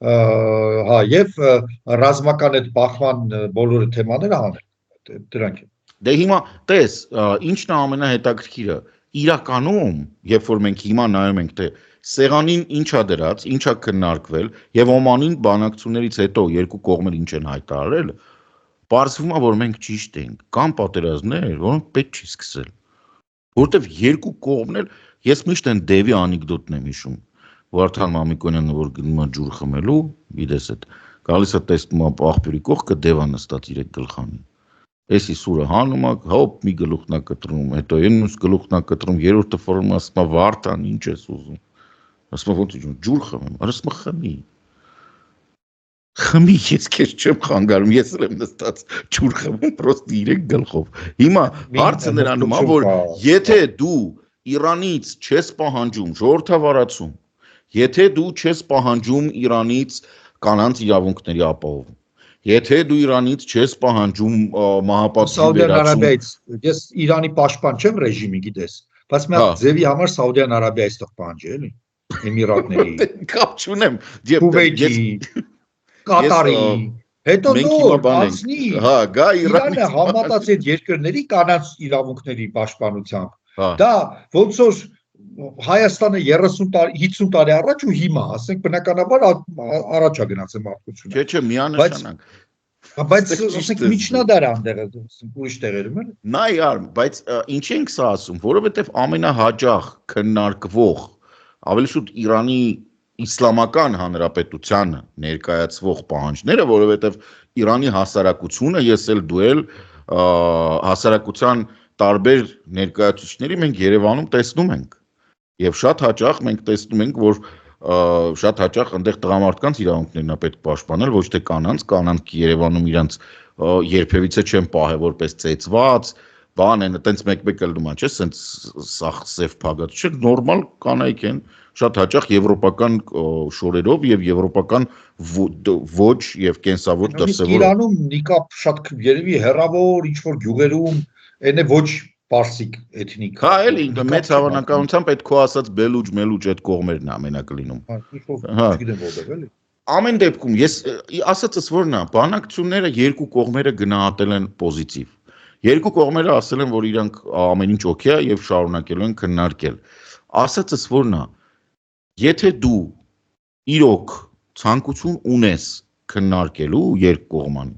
հա, եւ ռազմական այդ բախման բոլոր թեմաները հանել։ Դրանք են։ Դե հիմա տես, ինչն է ամենահետաքրքիրը, իրականում, երբ որ մենք հիմա նայում ենք, թե սեղանին ինչա դրած, ինչա քննարկվել եւ Օմանին բանակցություններից հետո երկու կողմերը ինչ են հայտարարել, պարզվում է, որ մենք ճիշտ ենք, կան պատերազմներ, որոնք պետք չի սկսել։ Որտեվ երկու կողմն էլ, ես միշտ այն Դևի անեկդոտն եմ հիշում, Վարդան Մամիկոնյանը, որ գնում է ջուր խմելու, գիտես այդ, գալիս է տեսնում է աղբյուրի կողքը Դևա նստած իր գլխանին։ Էսի սուրը հանում է, հոպ մի գլուխն է կտրում, հետո ինուս գլուխն է կտրում, երրորդը ֆորում ասում է Վարդան, ինչ ես ուզում։ Ասում է ոնց ուզում, ջուր խմեմ, ասում է խմի։ Խմի, ես քեզ չեմ խանգարում, ես էլ եմ նստած ջուր խմում, պրոստը իրեք գլխով։ Հիմա հարցը նրանում է, որ եթե դու Իրանից չես պահանջում ժողովրդավարացում, եթե դու չես պահանջում Իրանից կանանց իրավունքների ապահովում, եթե դու Իրանից չես պահանջում մահապատժի վերացում, ես Իրանի պաշտպան չեմ ռեժիմի, գիտես, բայց մի հատ ձևի համար Սաուդյան Արաբիա այստեղ պահանջի, էլի, Էմիրատների, կապ չունեմ, Քուվեյթի, Կատարի, հետո նոր անցնի, հա, գա Իրանը համատած այդ երկրների կանանց իրավունքների պաշտպանությամբ, դա ոնց որ Հայաստանը 30 տարի, 50 տարի առաջ ու հիմա, ասենք բնականաբար առաջ է գնացել մարդկությունը։ Չէ, միանշանակ։ Բայց ասենք միջնադար անդեղը, ուրիշ տեղերում էլ։ Նայ արմ, բայց ինչ ենք սա ասում, որովհետև ամենահաճախ քննարկվող, ավելի շուտ Իրանի Իսլամական Հանրապետությանը ներկայացվող պահանջները, որովհետև Իրանի հասարակությունը, ես էլ դու էլ հասարակության տարբեր ներկայացուցիչների մենք Երևանում տեսնում ենք։ Եվ շատ հաճախ մենք տեսնում ենք, որ շատ հաճախ այնտեղ տղամարդկանց իրավունքներն է պետք պաշտպանել, ոչ թե կանանց Երևանում իրանց երբևիցե չեն պահել որպես ծեծված, բան են, այտենց մեկ-մեկ էլ դու չէ, սենց սախ սև փագած, չէ, նորմալ կանայք են, շատ հաճախ եվրոպական շորերով եւ եվրոպական ոչ եւ կենսավոր դրսևոր։ Իրանում նիկապ շատ երևի հեռավոր ինչ որ գյուղերում այն է ոչ պարսիկ էթնիկ։ Հա, էլի մեծ հավանականությամբ այդ քո ասած բելուջ, մելուջ այդ կողմերն է ամենակ լինում։ Հա, չգիտեմ որտեղ էլի։ Ամեն դեպքում ես ասածս որն է, բանակցությունները երկու կողմերը գնահատել են պոզիտիվ։ Երկու կողմերը ասել են, որ իրանք ամեն ինչ օքեյ է եւ շարունակելու են քննարկել։ Ասածս որն է, եթե դու իրոք ցանկություն ունես քննարկելու երկկողման,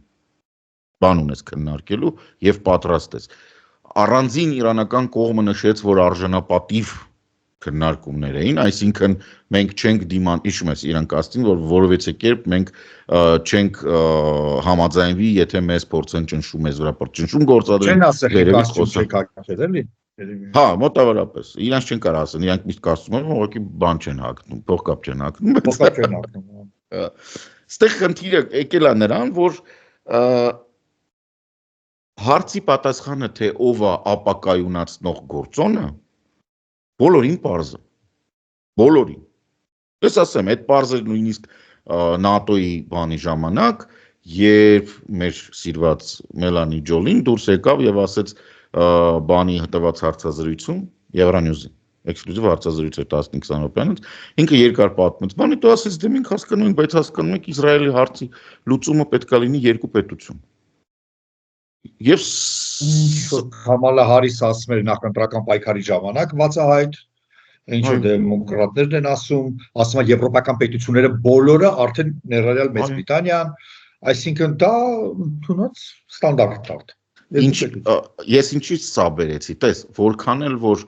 բան ունես քննարկելու եւ պատրաստ ես, առանձին իրանական կողմը նշեց, որ արժանապատիվ քննարկումներ էին, այսինքն մենք չենք դիման, հիշում ես իրանք ասին, որ որովհետեւ կերպ մենք չենք համաձայնվի, եթե մեզ փորձեն ճնշում մեզ վրա ճնշում գործադրել։ Չեն ասել, էլի։ Հա, մոտավորապես։ Իրանք չեն կարող ասեն, իրանք միշտ կարծում են, ուղղակի բան չեն հագնում, փողկապ չեն հագնում։ Փողկապ չեն հագնում։ Ստեղ խնդիրը եկել է նրան, որ հարցի պատասխանը թե ով է ապակայունացնող գործոնը բոլորին պարզ է։ Բոլորին։ Ես ասեմ, այդ պարզը նույնիսկ ՆԱՏՕ-ի բանի ժամանակ, երբ մեր սիրված Մելանի Ջոլին դուրս եկավ եւ ասեց բանի հտված հարցազրույցում Евроньюզին էքսկլյուզիվ հարցազրույց էր 15-20 րոպեանոց, ինքը երկար պատմեց, բանի դու ասես դե մենք հասկանում ենք, բայց հասկանում եք Իսրայելի հարցի լուծումը պետք է լինի երկու պետություն։ Եվ Համալա Հարիսը ասում էր նախընտրական պայքարի ժամանակ բացահայտ, ինչը դեմոկրատներն են ասում են եվրոպական պետությունները բոլորը արդեն ներառյալ Մեծ Բրիտանիան, այսինքն դա ընդունած ստանդարտ։ Ես ինչից սա բերեցի, տես, որքան էլ որ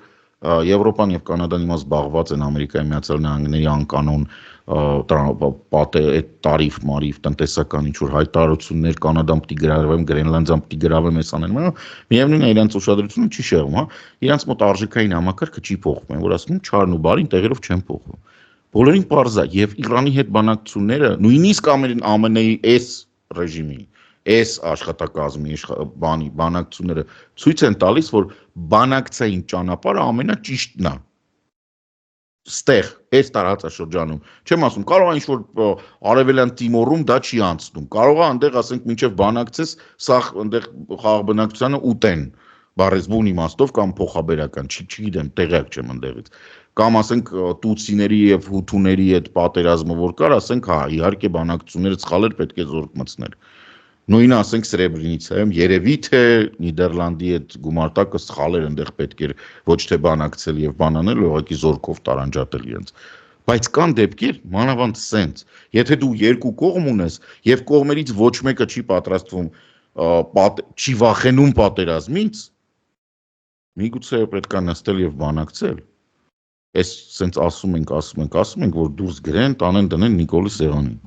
Եվրոպան եւ Կանադան հիմա զբաղված են Ամերիկայի Միացյալ Նահանգների անկանոն տարիֆ մարիֆ տնտեսական ինչ որ հայտարարություններ Կանադան պիտի գրավեմ, Գրենլանդիան պիտի գրավեմ, այս անեն, միևնույնն է իրենց ուշադրությունը չի շեղում, հա, իրենց մոտ արժեքային համակարգը չի փոխվում, որ ասում են չարն ու բարին տեղերով չեն փոխվում։ Բոլորին պարզ է եւ Իրանի հետ բանակցությունները, նույնիսկ ԱՄՆ-ի այս ռեժիմի այս աշխատակազմի բանակցությունները ցույց են տալիս, որ բանակցային ճանապարհը ամենաճիշտն է։ Ստեղ, այս տարածաշրջանում, չեմ ասում, կարող է ինչ-որ արևելյան Տիմորում դա չի անցնում, կարող է այնտեղ ասենք մինչև բանակցես, սա այնտեղ խաղաղ բնակչությանը ուտեն, բառեզբուն իմաստով կամ փոխաբերական, չգիտեմ, տեղյակ չեմ այնտեղից։ Կամ ասենք տուցիների եւ հութուների այդ պատերազմը որ կար, ասենք հա, իհարկե բանակցությունները սխալ էր, պետք է զորք մտցնել։ Նույնը ասենք Սրեբրենիցայում երևի թե Նիդերլանդի այդ գումարտակը սխալ էր, այնտեղ պետք էր ոչ թե բանակցել եւ բանանել, ուղղակի զորքով տարանջատել իրենց։ Բայց կան դեպքեր, մանավանդ սենց, եթե դու երկու կողմ ունես եւ կողմերից ոչ մեկը չի պատրաստվում, չի վախենում պատերազմից, միգուցե պետք է նստել եւ բանակցել։ Այս սենց ասում ենք, որ դուրս գրեն, տանեն դնեն Նիկոլի սեղանին։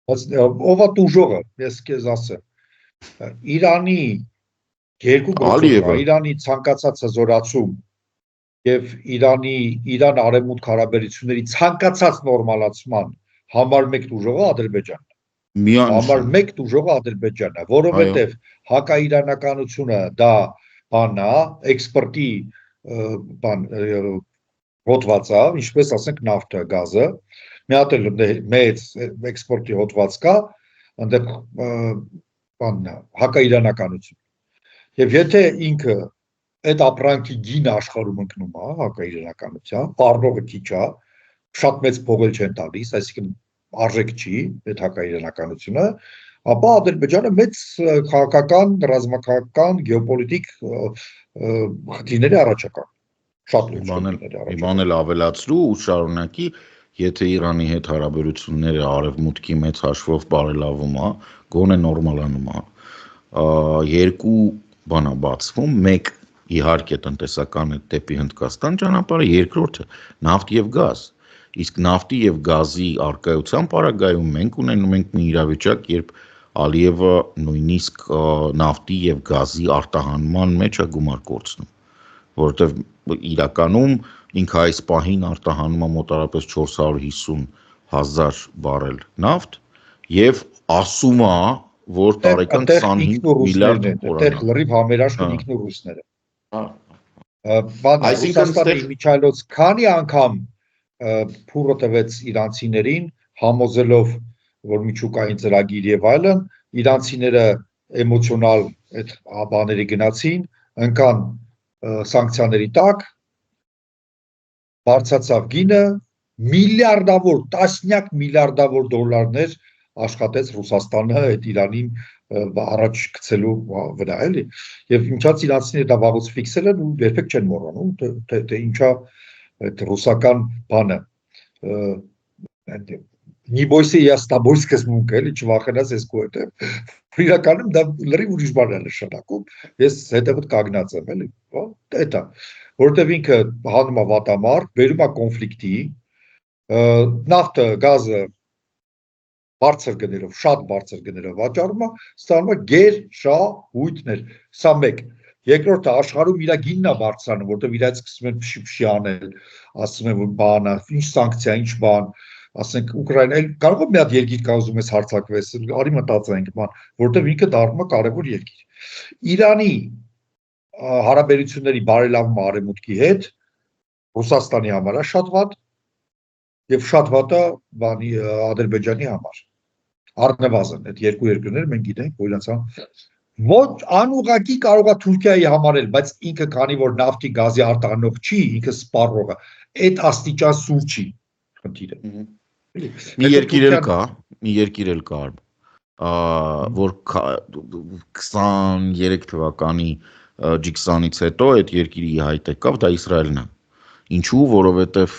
Ով է տուժողը, ես քեզ ասեմ։ Իրանի երկու գործոնը, Իրանի ցանկացած հզորացում եւ Իրան արևմուտք հարաբերությունների ցանկացած նորմալացման համար մեկ տուժողը Ադրբեջանն է։ Համար մեկ տուժողը Ադրբեջանն է, որովհետեւ հակաիրանականությունը դա բանն է, էքսպորտի բան հոդված է, ինչպես ասենք նավթը, գազը, մի հատ էլ մեծ էքսպորտի հոդված կա, այնտեղ բանն է, հակաիրանականություն։ Եվ եթե ինքը այդ ապրանքի գինը աշխարհում ընկնում է, հակաիրանականության, առնողը քիչ է, շատ մեծ փողել չեն տալիս, այսինքն արժեք չի այդ հակաիրանականությունը, ապա Ադրբեջանը մեծ քաղաքական, ռազմաքաղաքական, գեոպոլիտիկ խնդիրների առաջակա։ Շատ լուրջ խնդիրների առաջակա։ Իման էլ ավելացրու ու շարունակի, եթե Իրանի հետ հարաբերությունները արևմուտքի մեծ հաշվով բարելավում է, գոնե նորմալանում է, երկու բան է բացվում, մեկ իհարկե տնտեսական է դեպի Հնդկաստան ճանապարհը, երկրորդը նավթ եւ գազ։ Իսկ նավթի եւ գազի արկայության պարագայում մենք ունենում ենք մի իրավիճակ, երբ Ալիևը նույնիսկ նավթի եւ գազի արտահանման մեջ է գումար կորցնում, որովհետեւ իրականում ինքը այս պահին արտահանում է մոտարապես 450,000 բարել նավթ եւ ասում է, որ տարեկան 25 միլիարդ այդտեղ լրիվ համերաշխ ինքն ու ռուսները։ Ռուսաստանի միջայլոց քանի անգամ փուրը տվեց իրանցիներին, համոզելով, որ միջուկային ծրագիր եւ այլն, իրանցիները էմոցիոնալ այդ բաների գնացին, ընկան սանկցիաների տակ, բարձրացավ գինը, միլիարդավոր, տասնյակ միլիարդավոր դոլարներ աշխատեց Ռուսաստանը այդ Իրանին առաջ գցելու վրա, էլի։ Եվ ինչած իրանցիները դա վաղուց ֆիքսել են ու երբեք չեն մոռանում, թե ինչա այդ ռուսական բանը Մի բոյսի я с тобой սկզբունք էլի, չվախենաս ես քո հետ։ Իրականում դա լրիվ ուրիշ բան է նշանակում։ Ես հետևդ կանգնած եմ, էլի։ Դա որովհետև ինքը հանում է վատամարտ, բերում է կոնֆլիկտի, նավթը, գազը բարձր գներով, շատ բարձր գներով վաճառում է, ստանում է գերշահույթներ։ Սա մեկ։ Երկրորդը աշխարհում իր գինն է բարձրանում, որտեղ իրաց սկսում են փշի անել, ասում են որ բան է, ինչ սանկցիա, ինչ բան, ասենք Ուկրաինայել կարող է մի հատ երկիր կա ուզում ես հարձակվես, արի մտածենք, որտեղ ինքը դառնում է կարևոր երկիր։ Իրանի հարաբերությունների բարելավումը արևմուտքի հետ Ռուսաստանի համար է շատ վատ եւ շատ վատ է բանի Ադրբեջանի համար։ Առնվազն այդ երկու երկրները մենք գիտենք, որ իրանց ոչ անուղակի կարող է Թուրքիայի համարել, բայց ինքը քանի որ նավթի գազի արտահանող չի, ինքը սպառող է։ Այդ աստիճան սուր չի խնդիրը։ Մի երկիր էլ կա, որ 23 թվականի G20-ից հետո այդ երկիրի հայտ եկավ, դա Իսրայելն է։ Ինչու, որովհետև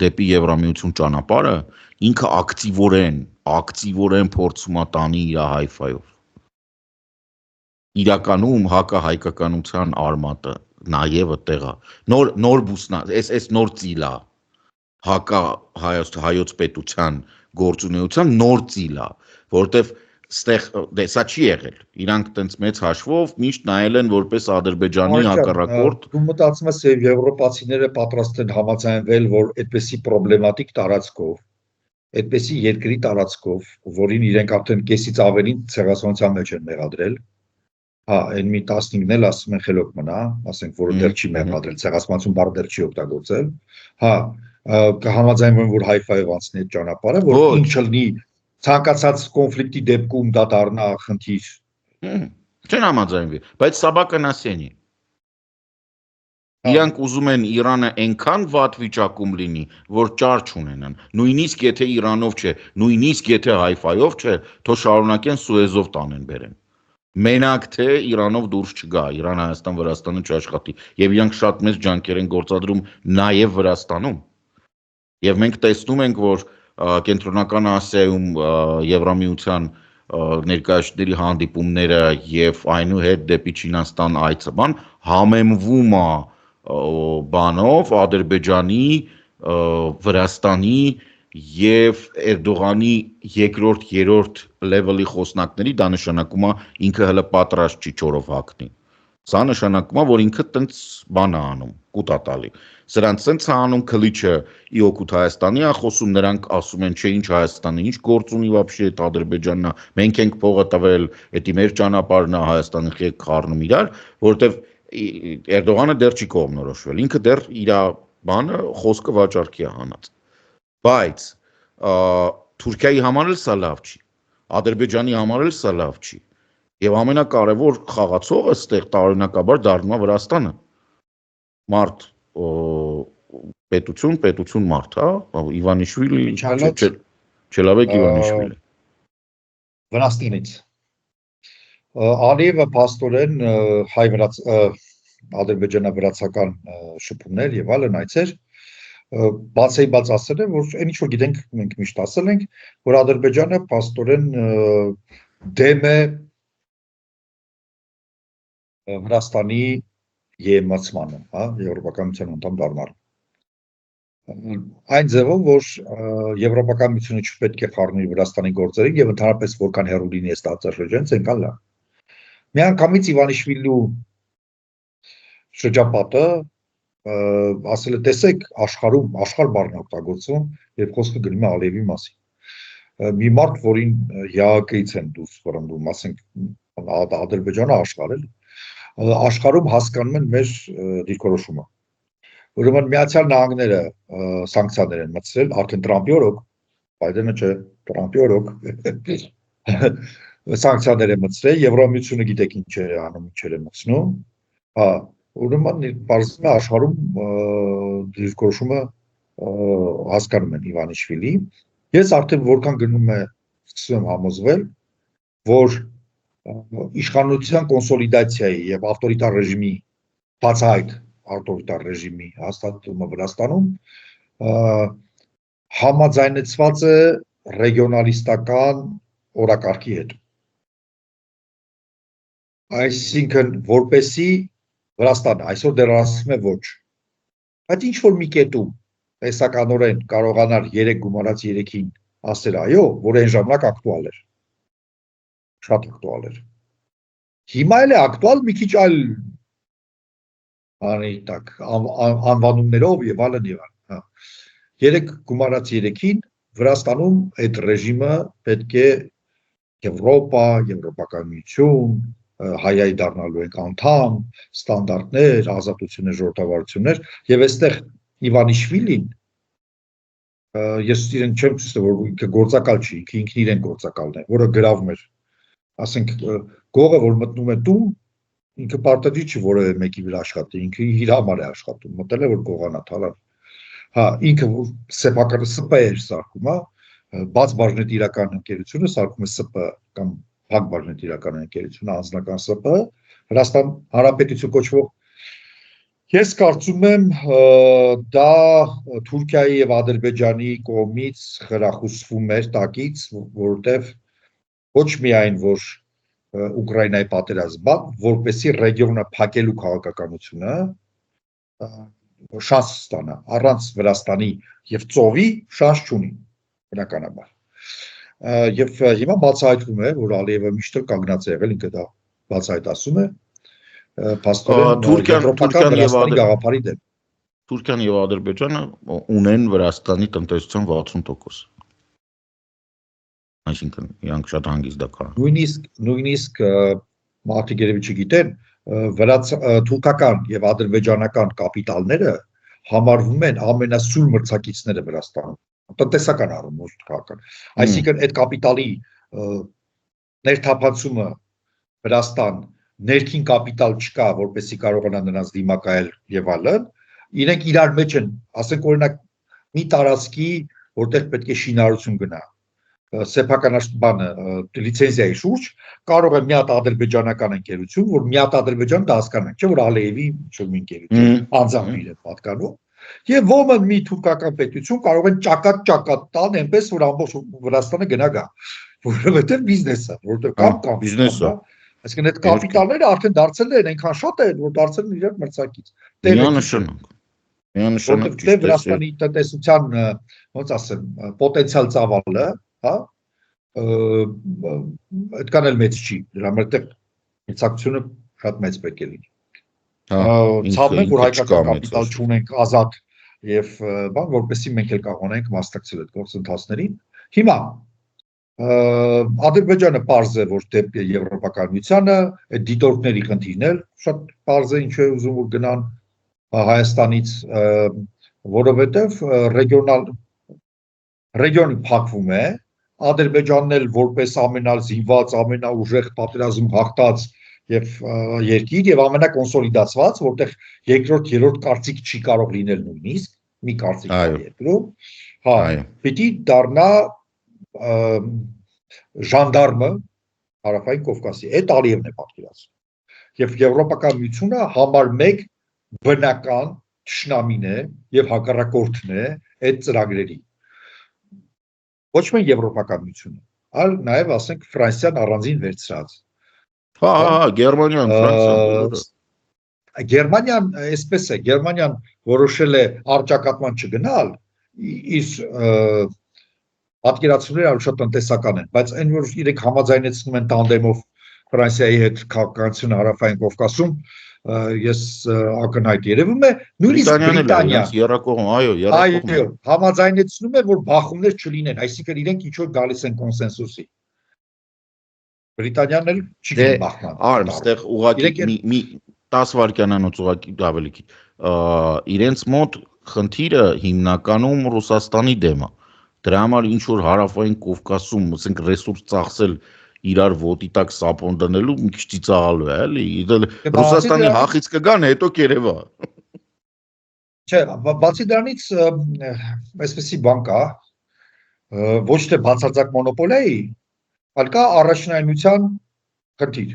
դեպի Եվրամիություն ճանապարհը ինքը ակտիվորեն փորձում է տանի իր Հայֆայով։ Իրականում հակահայկականության արմատը նաև այդտեղ է։ Նոր բուսնա, այս նոր ծիլ է։ Հայոց պետության գործունեության նոր ծիլ է, որտեվ սա չի եղել։ Իրանք տենց մեծ հաշվով միշտ նայել են որպես Ադրբեջանի հակառակորդ։ Դու մտածում ես եվրոպացիները պատրաստ են համաձայնվել, որ այդպեսի պրոբլեմատիկ տարածքով, այդպեսի երկրի տարածքով, որին իրենք արդեն կեսից ավելին ցեղասպանության մեջ են մեղադրել, այն մի 15-ն էլ ասում են խելոք մնա, ասենք որ դեռ չի մեղադրել, ցեղասպանություն բառը դեռ չի օգտագործել, կհամաձայնվեն, որ Հայֆայով անցնի այդ ճանապարհը, որ ինչ լինի ցանկացած կոնֆլիկտի դեպքում դա դառնա խնդիր։ Չեն համաձայնվի, բայց Սաբականասյանի իրանք ուզում են Իրանը այնքան վատ վիճակում լինի, որ ճար չունենան։ Նույնիսկ եթե Իրանով չէ, նույնիսկ եթե Հայֆայով չէ, թող շարունակեն Սուեզով տանեն բերեն։ Մենակ թե Իրանով դուրս չգա, Իրան, Հայաստան, Վրաստանը չաշխատի, եւ իրանք շատ մեծ ջանքեր են գործադրում նաեւ Վրաստանում։ Եվ մենք տեսնում ենք, որ Կենտրոնական Ասիայում Եվրամիության ներկայացուցիչների հանդիպումները եւ այնուհետ դեպի Չինաստան այցը համեմվում է բանով Ադրբեջանի, Վրաստանի եւ Էրդողանի երկրորդ, երրորդ լեվելի խոսնակների, դա նշանակում է ինքը հələ պատրաստ չի չորով հագնի։ Սա նշանակում է, որ ինքը տենց բան է անում, կուտա տալի։ Սրանց սենց է անում քլիչը ի օգուտ Հայաստանի է խոսում, նրանք ասում են, չէ, ինչ Հայաստանը, ինչ գործ ունի вообще այդ Ադրբեջանն է, մենք ենք փողը տվել, դա մեր ճանապարհն է, Հայաստանը խեք խառնում իրար, որովհետև Էրդողանը դեռ չի կողմնորոշվել, ինքը դեռ իր բանը խոսքը վաճառքի է հանած։ Բայց Թուրքիայի համար էլ սա լավ չի, Ադրբեջանի համար էլ սա լավ չի։ Եվ ամենակարևոր խաղացողը այստեղ տարօրինակաբար դառնում է Վրաստանը։ Մարդ պետություն մարդ, հա, Իվանիշվիլի, Չելավեկ Իվանիշվիլի։ Վրաստանից։ Ալիևը փաստորեն ադրբեջանա-վրացական շփումներ եւ այլն այցեր բացեիբաց ասել է, որ այն ինչ որ գիտենք, մենք միշտ ասել ենք, որ Ադրբեջանը փաստորեն դեմ է Վրաստանի ԵՄ-ացմանը, հա, Եվրոպական միության անդամ դառնալու։ Այն ձևով, որ Եվրոպական միությունը չպետք է խառնի Վրաստանի գործերին եւ ընդհանրապես որքան հեռու լինի այս տարածաշրջանից, այնքան լավ։ Միանգամից Իվանիշվիլու շրջապատը ասել է, տեսեք, աշխարհում աշխարհ բառն օգտագործում, երբ խոսքը գնում է Ալիևի մասին։ Մի մարդ, որին ՀԱԿ-ից են դուրս վռնդում, ասենք Ադրբեջանը աշխարհ է, աշխարհում հասկանում են մեր դիրքորոշումը։ Ուրեմն Միացյալ Նահանգները սանկցիաներ են մտցրել, արդեն Տրամպի օրոք, Բայդենը չէ, Տրամպի օրոք սանկցիաներ են մտցրել, Եվրամիությունը գիտեք ինչ է անում, ինչեր է մտցնում, հա, ուրեմն բարձրացնում է աշխարհում դիրքորոշումը հասկանում են Իվանիշվիլի։ Ես արդեն որքան գնում է սկսում եմ համոզվել, որ իշխանության կոնսոլիդացիայի եւ ավտորիտար ռեժիմի բացահայտ ավտորիտար ռեժիմի հաստատումը Վրաստանում համաձայնեցված է ռեգիոնալիստական օրակարգի հետ։ Այսինքն որպեսի Վրաստանը այսօր դեռ ասում է ոչ։ Բայց ինչ որ մի կետում տեսականորեն կարողանար 3 գումարած 3-ին ասել այո, որ այն ժամանակ ակտուալ էր։ Շատ ակտուալ էր։ Հիմա էլ է ակտուալ մի քիչ այլ անվանումներով եւ այլն եւ այլն, հա։ 3 գումարած 3-ին Վրաստանում այդ ռեժիմը պետք է Եվրոպա, Եվրոպական միություն, հայ դառնալու ենք անդամ, ստանդարտներ, ազատություններ, ժողովրդավարություններ եւ այստեղ Իվանիշվիլին ես իրեն չեմ ցույց որ ինքը գործակալ չի, ինքն իրեն գործակալն է, որը գրավում էր, ասենք գողը որ մտնում է տուն, ինքը պարտադիր չի որևէ մեկի վրա աշխատի, ինքը իր համար է աշխատում, մտել է որ գողանա թալան։ Հա, ինքը սեփական ՍՊ էր սարքում, հա, բաց բաժնետիրական ընկերությունը սարքում է ՍՊ կամ փակ բաժնետիրական ընկերությունը, անձնական ՍՊ, Հրաստան Հանրապետություն կոչվող։ Ես կարծում եմ դա Թուրքիայի եւ Ադրբեջանի կողմից խրախուսվում էր տակից, որովհետեւ ոչ միայն որ Ուկրաինայի պատերազմը, որպեսի ռեգիոնը փակելու քաղաքականությունը շանս ստանա, առանց Վրաստանի եւ ծովի շանս չունի, բնականաբար։ Եվ հիմա բացահայտվում է, որ Ալիևը միշտ կանգնած է եղել, ինքը դա բացահայտում է, փաստորեն եվրոպական Վրաստանի գաղափարի դեմ։ Թուրքիան եւ Ադրբեջանը ունեն Վրաստանի տնտեսության 60%։ Այսինքն իրանք շատ հանգիստ դա կան։ Նույնիսկ մարդիկ երևի չգիտեն, թուրքական եւ ադրբեջանական կապիտալները համարվում են ամենասուր մրցակիցները Վրաստանում, տնտեսական առումով թուրքական։ Այսինքն այդ կապիտալի ներթափանցումը Վրաստան ներքին կապիտալ չկա, որպեսզի կարողանա նրանց դիմակայել եւ այլն, իրենք իրար մեջ են, ասենք օրինակ մի տարածքի, որտեղ պետք է շինարարություն գնա, սեփական բանը լիցենզիայի շուրջ կարող է մի հատ ադրբեջանական ընկերություն, որ մի հատ Ադրբեջան դա հասկանանք, չէ՞ որ Ալիևի ինչ-որ ընկերություն, անձամբ իր պատկանում, եւ ոմն մի թուրքական պետություն կարող են ճակատ տան, այնպես որ ամբողջ Վրաստանը գնա գա, որովհետեւ բիզնես է, որովհետեւ կամ բիզնես է։ Այսինքն այդ կապիտալները արդեն դարձել են այնքան շատ են, որ դարձել են իրար մրցակից։ Միանշանակ դե Վրաստանի տնտեսության, ոնց ասեմ, պոտենցիալ ծավալը, հա, այդքան էլ մեծ չի, դրա համար մրցակցությունը շատ մեծ պետք է լինի։ Ցավում է, որ հայկական կապիտալ չունենք ազատ եւ բան, որպեսզի մենք էլ կարողանանք մասնակցել այդ գործընթացներին։ Հիմա Ադրբեջանը պարզ է, որ դեպի Եվրոպական միությանը, այդ դիտորդների խնդիրն էլ շատ պարզ է, ինչու է ուզում որ գնան Հայաստանից, որովհետև ռեգիոնը փակվում է, Ադրբեջանն էլ որպես ամենազինված, ամենաուժեղ պատերազմ հաղթած եւ երկիր եւ ամենակոնսոլիդացված, որտեղ երկրորդ, երրորդ կարծիք չի կարող լինել նույնիսկ, մի կարծիք կա երկրում, հա, պիտի դառնա ժանդարմը Հարավային Կովկասի, այդ Ալիևն է պատկերացնում։ Եվ Եվրոպական միությունը համար 1 բնական թշնամին է եւ հակառակորդն է այդ ծրագրերի։ Ոչ միայն Եվրոպական միությունը, այլ նաեւ ասենք Ֆրանսիան առանձին վերցրած։ Հա, Գերմանիան, Ֆրանսիան։ Գերմանիան այսպես է, Գերմանիան որոշել է առճակատման չգնալ, իր պատկերացումները ավելի շատ տնտեսական են, բայց այն որ իրենք համաձայնեցնում են տանդեմով Ֆրանսիայի հետ քաղաքականությունը Հարավային Կովկասում, ես ակնհայտ երևում է, նույնիսկ Բրիտանիան երակողմ, այո, համաձայնեցնում է, որ բախումներ չլինեն, այսինքն իրենք ինչ որ գալիս են կոնսենսուսի։ Բրիտանիան էլ չի գնի բախման։ Արմ, այստեղ ուղղակի մի 10 վայրկյանանոց ուղղակի ավելի քիչ։ Իրենց մոտ խնդիրը հիմնականում Ռուսաստանի դեմ է։ Դրա համար ինչ որ Հարավային Կովկասում, ասենք ռեսուրս ծախսել իրար ոտի տակ սապոն դնելու մի քիչ ծիծաղալու է, էլի։ Ռուսաստանի հախից կգան, հետո կերևա։ Չէ, բացի դրանից այսպեսի բան կա, ոչ թե բացարձակ մոնոպոլիայի, այլ կա առաջնայնության խնդիր։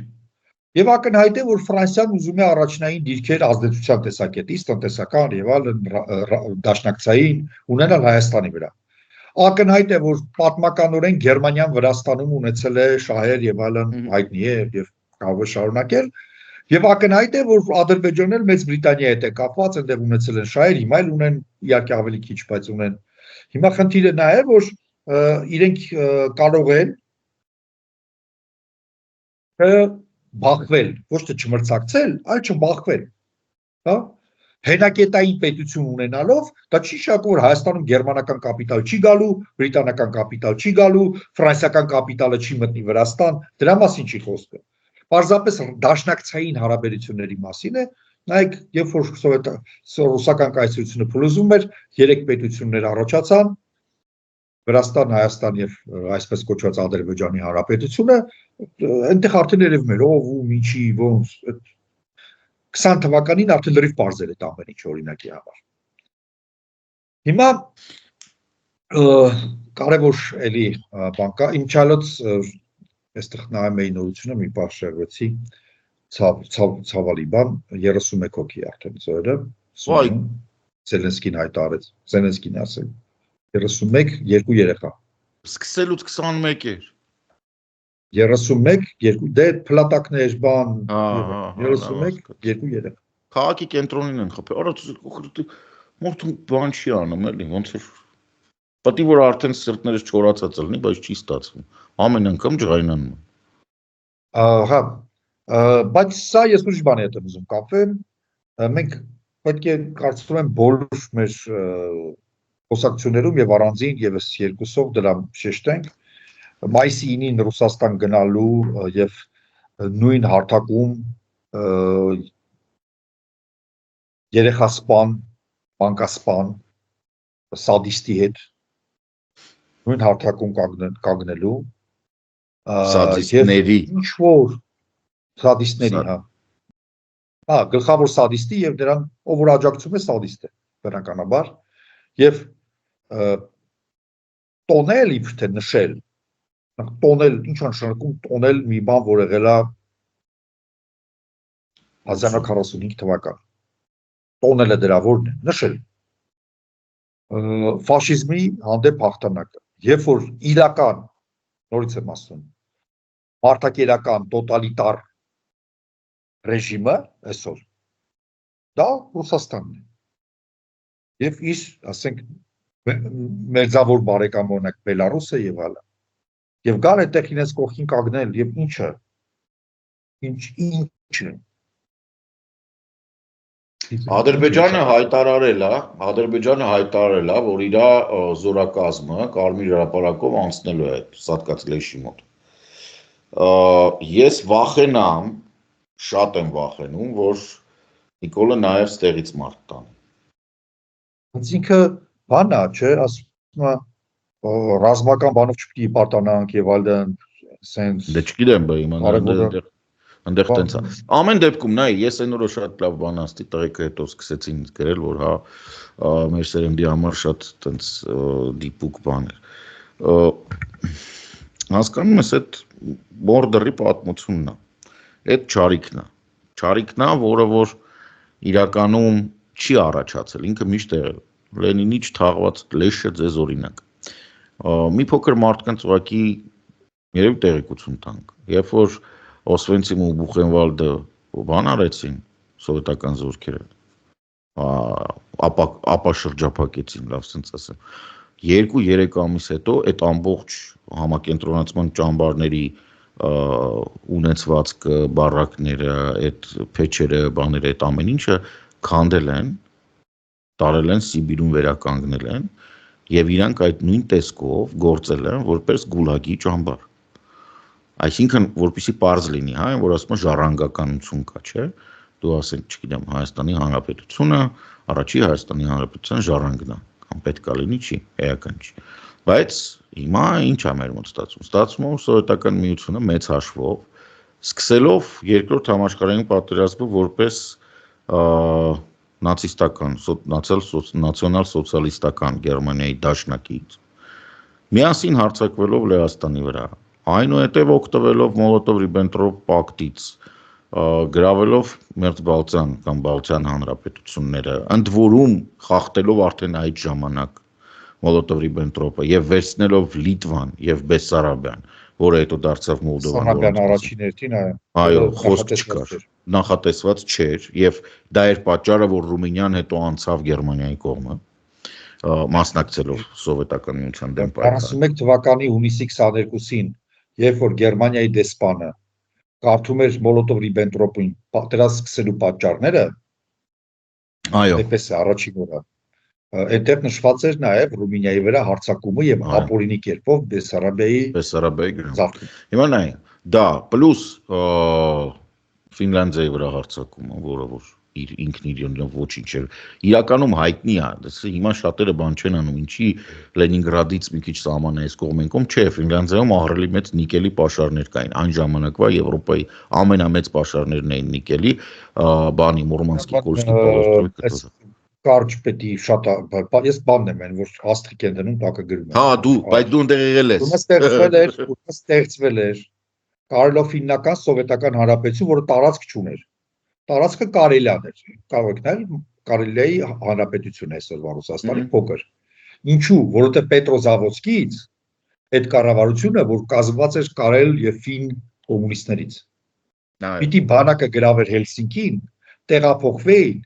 Եվ ակնհայտ է, որ Ֆրանսիան ուզում է առաջնային դիրքեր ազդեցության տեսակետից, տնտեսական եւ այլն դաշնակցային ունենալ Հայաստանի վրա։ Ակնհայտ է, որ պատմականորեն Գերմանիան Վրաստանում ունեցել է շահեր եւ այլն հայտնի է եւ կարող է շարունակել, եւ ակնհայտ է, որ Ադրբեջանն էլ Մեծ Բրիտանիայի հետ է կապված, այնտեղ ունեցել են շահեր, հիմա էլ ունեն, իհարկե ավելի քիչ, բայց ունեն։ Հիմա խնդիրը նա է, որ իրենք կարող են բախվել, ոչ թե չմրցակցել, այլ չբախվել, հա։ հենակետային պետություն ունենալով, դա չի շատ որ Հայաստանում գերմանական կապիտալ չի գալու, բրիտանական կապիտալ չի գալու, ֆրանսիական կապիտալը չի մտնի Վրաստան, դրա մասին չի խոսքը։ Պարզապես դաշնակցային հարաբերությունների մասին է, նայեք, երբ որ ռուսական կայսրությունը փլուզում էր, 3 պետություններ առաջացան, Վրաստան, Հայաստան եւ այսպես կոչված Ադրբեջանի Հանրապետությունը, այնտեղ արդեն երևում էր ով ու ինչի ոնց 20 թվականին արդեն լրիվ բարձր է ամեն ինչ օրինակի համար։ Հիմա կարևոր էլի բան կա, իմ չալոց այստեղ նայում էի նորությունը մի բան շեղվեցի, ցավալի բան, 31 հոգի արդեն ծորը, Զելենսկին հայտարարեց, Զելենսկին ասել 31, 2 երեխա։ Սկսելուց 21 էր։ 31, 2, դե փլատակներ, բան, 31, 2 երեխա։ Քաղաքի կենտրոնին են խփել։ Արա մորթուն բան չի անում, էլի, ոնց էր։ Պատի որ արդեն սրտներս չորացած լինի, բայց չի ստացվում։ Ամեն անգամ ջղայնանում։ Ահա, բայց սա ես ուրիշ բանի հետ եմ ուզում կապեմ։ Մենք պետք է կարծում եմ բոլոր մեր խոսակցություններում եւ առանձին եւս երկուսով դրա շեշտենք մայիսի 9-ին Ռուսաստան գնալու եւ նույն հարթակում երեխասպան, բանկասպան, սադիստի հետ նույն հարթակում կանգնելու սադիստների ինչ որ սադիստների, հա, գլխավոր սադիստի եւ դրան ով որ աջակցում է սադիստ է բնականաբար եւ տոնել իբրթե նշել տոնել ինչ նշանակում տոնել մի բան որ եղել է 1945 թվական տոնելը դրա որն է նշել ֆաշիզմի հանդեպ հաղթանակը երբ որ իրական նորից եմ ասում մարդակերական տոտալիտար ռեժիմը այսօր դա Ռուսաստանն է եւ իր ասենք մերձավոր բարեկամ օրինակ Բելարուսը եւ այլն եւ գալ այդտեղ ինձ կողքին կանգնել եւ ինչը Ադրբեջանը հայտարարել է, որ իր զորակազմը Կարմիր հրապարակով անցնելու է Սատկած լեշի մոտ։ Ես վախենամ, շատ եմ վախենում, որ Նիկոլը նաև ստեղից մարդ տանի։ Բայց ինքը բանա, չէ, ասում է ռազմական բանով չպետք է պարտանանք եւ այլն, sense Դե չգիտեմ, բա իմանալ այնտեղ տենց է։ Ամեն դեպքում նայ, ես այն օրը շատ լավ բան ասեցի, տղեկը հետո սկսեցին գրել, որ հա մեր սերնդի համար շատ տենց դիպուկ բան էր։ Հասկանում ես, այդ բորդերի պատմությունն է։ Այդ չարիքն է, որը որ իրականում չի առաջացել, ինքը միշտ եղել։ Լենինի չթաղված լեշը ձեզ օրինակ։ Մի փոքր մարդկանց ուղղակի երևի տեղեկություն տանք։ Երբ որ Օսվենցիմը ու Բուխենվալդը բան արեցին սովետական զորքերը, ապա շրջափակեցին, լավ սենց ասեմ։ 2-3 ամիս հետո այդ ամբողջ համակենտրոնացման ճամբարների ունեցվածքը, բարակները, այդ փեչերը, բաները, այդ ամեն ինչը քանդել են, տարել են Սիբիրում վերականգնել են եւ իրանք այդ նույն տեսքով գործել են որպես գուլագի ճամբար։ Այսինքն, որպեսզի պարզ լինի, հա, որ ասում են ժառանգականություն կա, չէ՞։ Դու ասենք, չգիտեմ, Հայաստանի Հանրապետությունը, առաջի Հայաստանի Հանրապետության ժառանգն է, կամ պետք է լինի, չի, էական չի։ Բայց հիմա ինչ է մեր մոտ ստացվում։ Ստացվում է սովետական միությունը մեծ հաշվով, սկսելով երկրորդ համաշխարհային պատերազմը որպես նացիստական, նացիոնալ սոցիալիստական Գերմանիայի դաշնակից, միասին հարձակվելով Լեհաստանի վրա, այնուհետև օգտվելով Մոլոտով-Ռիբենտրոպ պակտից, գրավելով Մերձբալթյան կամ Բալթյան հանրապետությունները, ընդ որում խախտելով արդեն այդ ժամանակ Մոլոտով-Ռիբենտրոպը եւ վերցնելով Լիտվան եւ Բեսարաբիան, որը հետո դարձավ Մոլդովան, Սարաբյան առաջին հերթին այո, խոսք չկար, նախատեսված չէր եւ դա էր պատճառը, որ Ռումինիան հետո անցավ Գերմանիայի կողմը, մասնակցելով սովետական միության դեմ պայքարին։ 41 թվականի հունիսի 22-ին, երբ որ Գերմանիայի դեսպանը կարդում էր Մոլոտով-Ռիբենտրոպին պատերազմ սկսելու պատճառները, Այո, Այդպես է առաջին օրը։ Այնտեղ նշված էր նաև Ռումինիայի վրա հարձակումը եւ այո, ապօրինի կերպով Բեսարաբիայի Բեսարաբիայի գրում։ զարթում։ Հիմա նայ, դա պլյուս Ֆինլանդիայի վրա հարձակումը, որը որ ինքն իրենով ոչինչ էր։ Իրականում հայտնի է, հիմա շատերը բան չեն անում, ինչի Լենինգրադից մի քիչ սահմանը այս կողմեն կողմ, չէ, Ֆինլանդիայում ահռելի մեծ նիկելի պաշարներ կային։ Այն ժամանակվա Եվրոպայի ամենամեծ պաշարներն էին նիկելի, բանի Մուրմանսկի, Կոլսկի պոլոստրովի գտած։ Կարճ պետի շատ ես բանն եմ այն որ աստղիկ են դնում տակը գրում Հա, դու, բայց դու ընդեղ եղել ես։ Ստեղծվել էր Կարլոֆիննական սովետական հանրապետություն, որը տարածք չուներ։ Տարածքը Կարելիան էր։ Կարող եք նայել Կարելիայի հանրապետություն այսօրվա Ռուսաստանի փոքր։ Ինչու? Որովհետև Պետրոզավոդսկից այդ կառավարությունը, որ կազմված էր Կարել եւ Ֆին կոմունիստներից։ Պիտի բանակը գրավեր Հելսինկին, տեղափոխվեին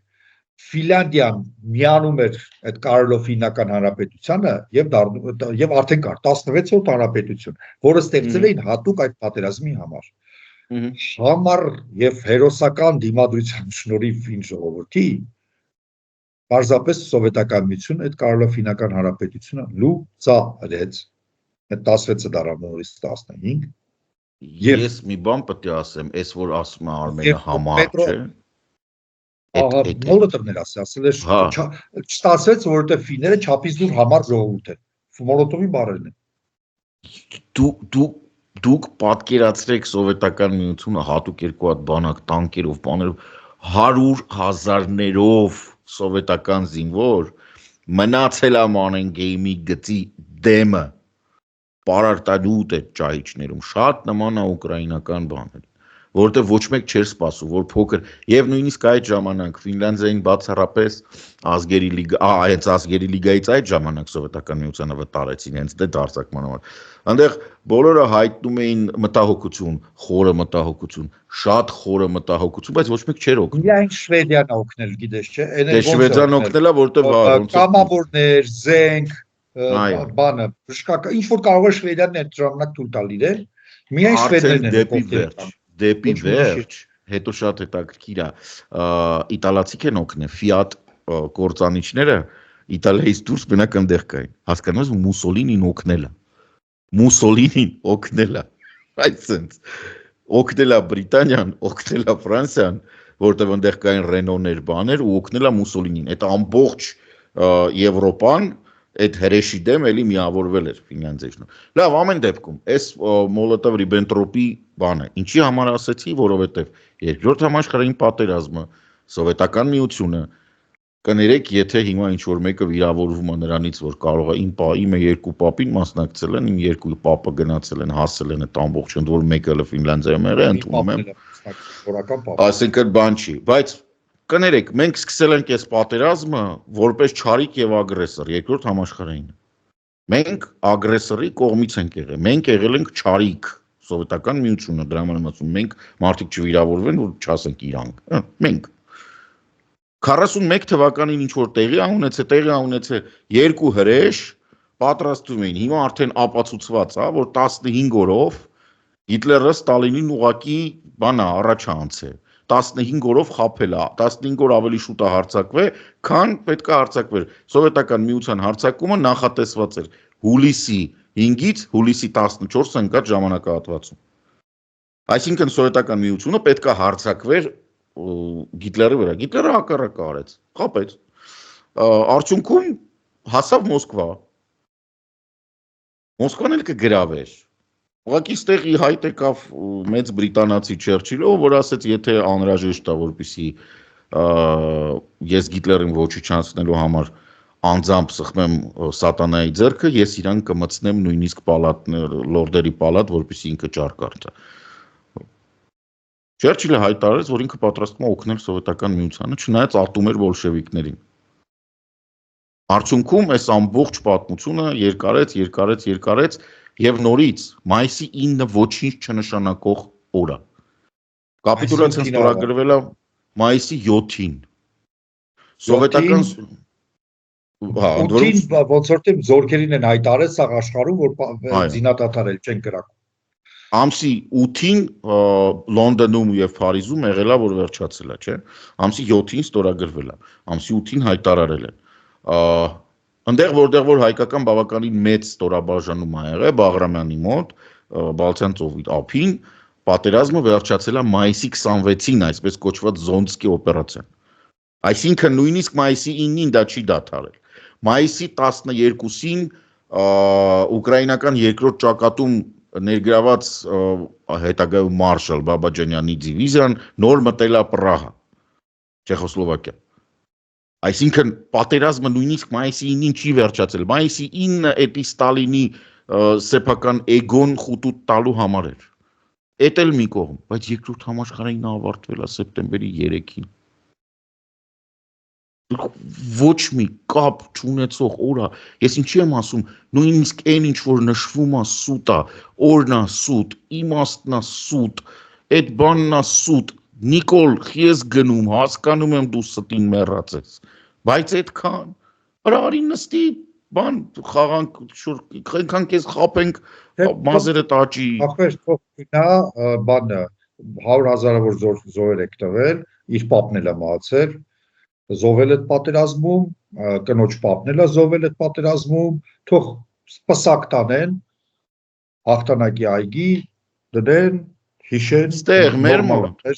Ֆինլանդիան միանում էր այդ Կարլոֆիննական հանրապետությանը եւ արդեն կար 16-րդ հանրապետություն, որը ստեղծել էին հատուկ այդ պատերազմի համար։ Համառ եւ հերոսական դիմադրության շնորհիվ Ֆին ժողովրդի պարզապես սովետական միությունը այդ Կարլոֆիննական հանրապետությունը լուծարեց։ Այդ 16-ը դարամորից 15 Ես մի բան պետք է ասեմ, այս որ ասում է Արմենը համար չէ։ Ահա մոլոտովներ ասել էր չստացվեց որովհետև ֆիները չափից դուր համար ժողովուրդ են մոլոտովի բառերն են դուք պատկերացրեք սովետական միությունը հատուկ երկու հատ բանակ տանկերով բաներով 100,000-ներով սովետական զինվոր մնացել է մանեն գեյմի գծի դեմը պարարտանուտ է ճահիճներում շատ նման է ուկրաինական բաներ որտեղ ոչ մեկ չէր սպասում, որ փոքր եւ նույնիսկ այդ ժամանակ Ֆինլանդիային բացառապես ազգերի լիգա, այս ազգերի լիգայից այդ ժամանակ սովետական միությանը վտարեցին հենց դե դարձակման համար։ Այնտեղ բոլորը հայտնում էին մտահոգություն, խորը մտահոգություն, շատ խորը մտահոգություն, բայց ոչ մեկ չէր օգնել։ Միայն Շվեդիան օգնել, գիտես չէ, Դե Շվեդիան օգնելա, որտեղ կամավորներ, զենք, բանը, բժշկական, ինչ որ կարող է Շվեդիան այդ ժամանակ թույլ տալ իրեն, միայն Շվեդներն են դեպի վերջ, հետո շատ հետաքրքիր է, իտալացիք են օգնել, Fiat կործանիչները Իտալիայից դուրս բնակ այնտեղ կային, հասկանում ես Մուսոլինին օգնել է, այսինքն օգնել է Բրիտանիան, օգնել է Ֆրանսիան, որտեղ այնտեղ կային Ռենոներ բաներ ու օգնել է Մուսոլինին, այդ ամբողջ Եվրոպան այդ հրեշի դեմ էլի միավորվել էր Ֆինլանդիայից։ Լավ, ամեն դեպքում, այս Մոլոտով-Ռիբենտրոպի բանը, ինչի համար ասեցի, որովհետև երկրորդ համաշխարհային պատերազմը, սովետական միությունը, կներեք, եթե հիմա ինչ-որ մեկը վիրավորվում է նրանից, որ կարող է իմը երկու պապին մասնակցել են, իմ երկու պապը գնացել են, հասել են այդ ամբողջ, ընդ որ մեկը էլ Ֆինլանդիայում եղել, ընդունում եմ, այսինքն բան չի, բայց կներեք, մենք սկսել ենք այս պատերազմը որպես չարիք եւ ագրեսոր, երկրորդ համաշխարհային։ Մենք ագրեսորի կողմից ենք եղել։ Մենք եղել ենք չարիք, սովետական միությունը, դրա համար եմ ասում, մենք մարդիկ չվիրավորվեն, որ չասենք իրանք։ Մենք 41 թվականին ինչ որ տեղի ունեցել երկու հրեշ պատրաստում էին։ Հիմա արդեն ապացուցված է, որ 15 օրով Հիտլերը Ստալինին ուղակի բանա առաջ անցել 15 օրով խաբել է, 15 օր ավելի շուտ է հարձակվել, քան պետք է հարձակվեր։ Սովետական միության հարձակումը նախատեսված էր հուլիսի 5-ից հուլիսի 14-ը ընկած ժամանակահատվածում։ Այսինքն սովետական միությունը պետք է հարձակվեր Հիտլերի վրա։ Հիտլերը հակառակը արեց, խաբեց։ Արդյունքում հասավ Մոսկվա։ Մոսկվան էլ կգրավեր։ Ուղղակի ստեղ ի հայտ եկավ մեծ բրիտանացի Չերչիլը, որ ասեց, եթե անհրաժեշտ է, որպեսզի ես Հիտլերին ոչնչացնելու համար անձամբ սխմեմ սատանայի ձեռքը, ես իրան կմտցնեմ նույնիսկ լորդերի պալատ, որպեսզի ինքը ճարկարծա։ Չերչիլը հայտարարեց, որ ինքը պատրաստվում է օգնել սովետական միությանը, չնայած ատում էր բոլշևիկներին։ Արդյունքում այս ամբողջ պատմությունը երկարեց եւ նորից մայիսի 9-ը ոչինչ չնշանակող օր է։ Կապիտուլյացիան ստորագրվել է մայիսի 7-ին։ Սովետական ոնց որ թե զորքերին են հայտարարել սաղ աշխարհում, որ զինադատարել չեն կրակում։ Ամսի 8-ին Լոնդոնում եւ Փարիզում եղել է, որ վերջացել է, չէ։ Ամսի 7-ին ստորագրվել է, ամսի 8-ին հայտարարել են։ Այնտեղ որտեղ որ հայկական բավականին մեծ ստորաբաժանում ա եղել Բաղրամյանի մոտ, Բալթյան ծովի ափին, պատերազմը վերջացել է մայիսի 26-ին, այսպես կոչված Զոնսկի օպերացիան։ Այսինքն նույնիսկ մայիսի 9-ին դա չի դադարել։ Մայիսի 12-ին ուկրաինական երկրորդ ճակատում ներգրաված հետագայում Մարշալ Բաբաջանյանի դիվիզիան նոր մտել է Պրահա, Չեխոսլովակիա։ Այսինքն պատերազմը նույնիսկ մայիսի 9-ին չի վերջացել։ Մայիսի 9-ը էդի Ստալինի սեփական էգոն խուտուտ տալու համար էր։ Էդ էլ մի կողմ, բայց երկրորդ համաշխարհային ավարտվել է սեպտեմբերի 3-ին։ Ոչ մի կապ չունեցող օր է։ Ես ինչի եմ ասում, նույնիսկ այն ինչ որ նշվում է սուտ է, օրն է սուտ, իմաստն է սուտ, այդ բանն է սուտ։ Նիկոլ, ես գնում, հասկանում եմ դու ստին մեռած ես, բայց այդքան, արի նստի, բան խաղանք, այնքան քեզ խապենք, մազերդ աճի։ Ախպեր, թող գնա բանը 100,000-ավոր զոհեր եք տվել, իր պապն էլ է մահացել, զոհվել այդ պատերազմում, կնոջ պապն էլ է զոհվել այդ պատերազմում, թող սպասակ տանեն, հաղթանակի այգի, դնեն, հիշեն, Ստեղ մեր մոտ։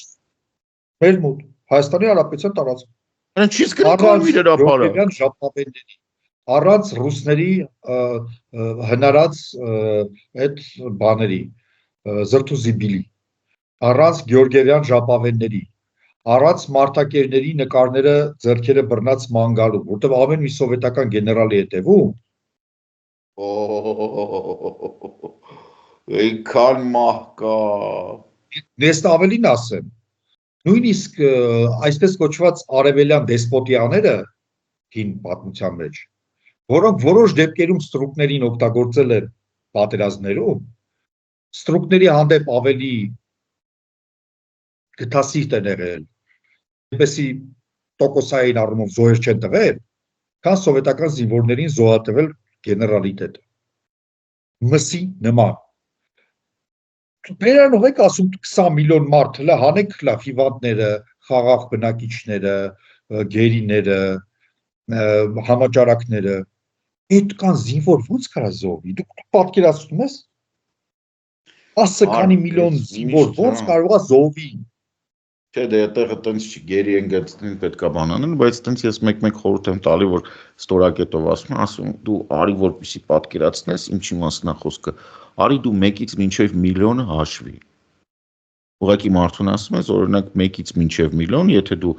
Մեր մոտ, Հայաստանի Հանրապետության տարածքում։ Այն չի սկսել իր հրապարակ։ Ժապավենների, առանց ռուսների հնարած այդ բաների, զրթուզիբիլի, առանց Գյորգևյան ժապավենների, առանց մարտակերների նկարները ձեռքերը բռնած ման գալու, որտեղ ամեն մի սովետական գեներալի հետևում։ Այնքան մահ կա։ Ես ավելին ասեմ, նույնիսկ այսպես կոչված արևելյան դեսպոտիաները հին պատմության մեջ, որոնք որոշ դեպքերում ստրուկներին օգտագործել են պատերազմներում, ստրուկների հանդեպ ավելի գթասիրտ են եղել, այնպեսի տոկոսային առումով զոհեր չեն տվել, քան սովետական զինվորներին զոհատվել գեներալիտետը։ Մսի նման։ Բերանով եք ասում 20 միլիոն մարդ, հլա հանեք հլա հիվանդները, խաղաղ բնակիչները, գերիները, համաճարակները, այդքան զինվոր ոնց կարա զոհվի, դուք պատկերացնում ես, 10 քանի միլիոն զինվոր ոնց կարող է զոհվի։ Չէ, դե այդտեղ այտենց չի, գերի են գծին պետքա բան անել, բայց այտենց ես մեկ-մեկ խորհուրդ եմ տալի, որ ստորակետով ասում, դու արի որպեսի պատկերացնես, ինչի մասն է խոսքը, արի դու 1-ից մինչև միլիոնը հաշվի։ Ուղղակի մարդուն ասում ես, օրինակ 1-ից մինչև միլիոն, եթե դու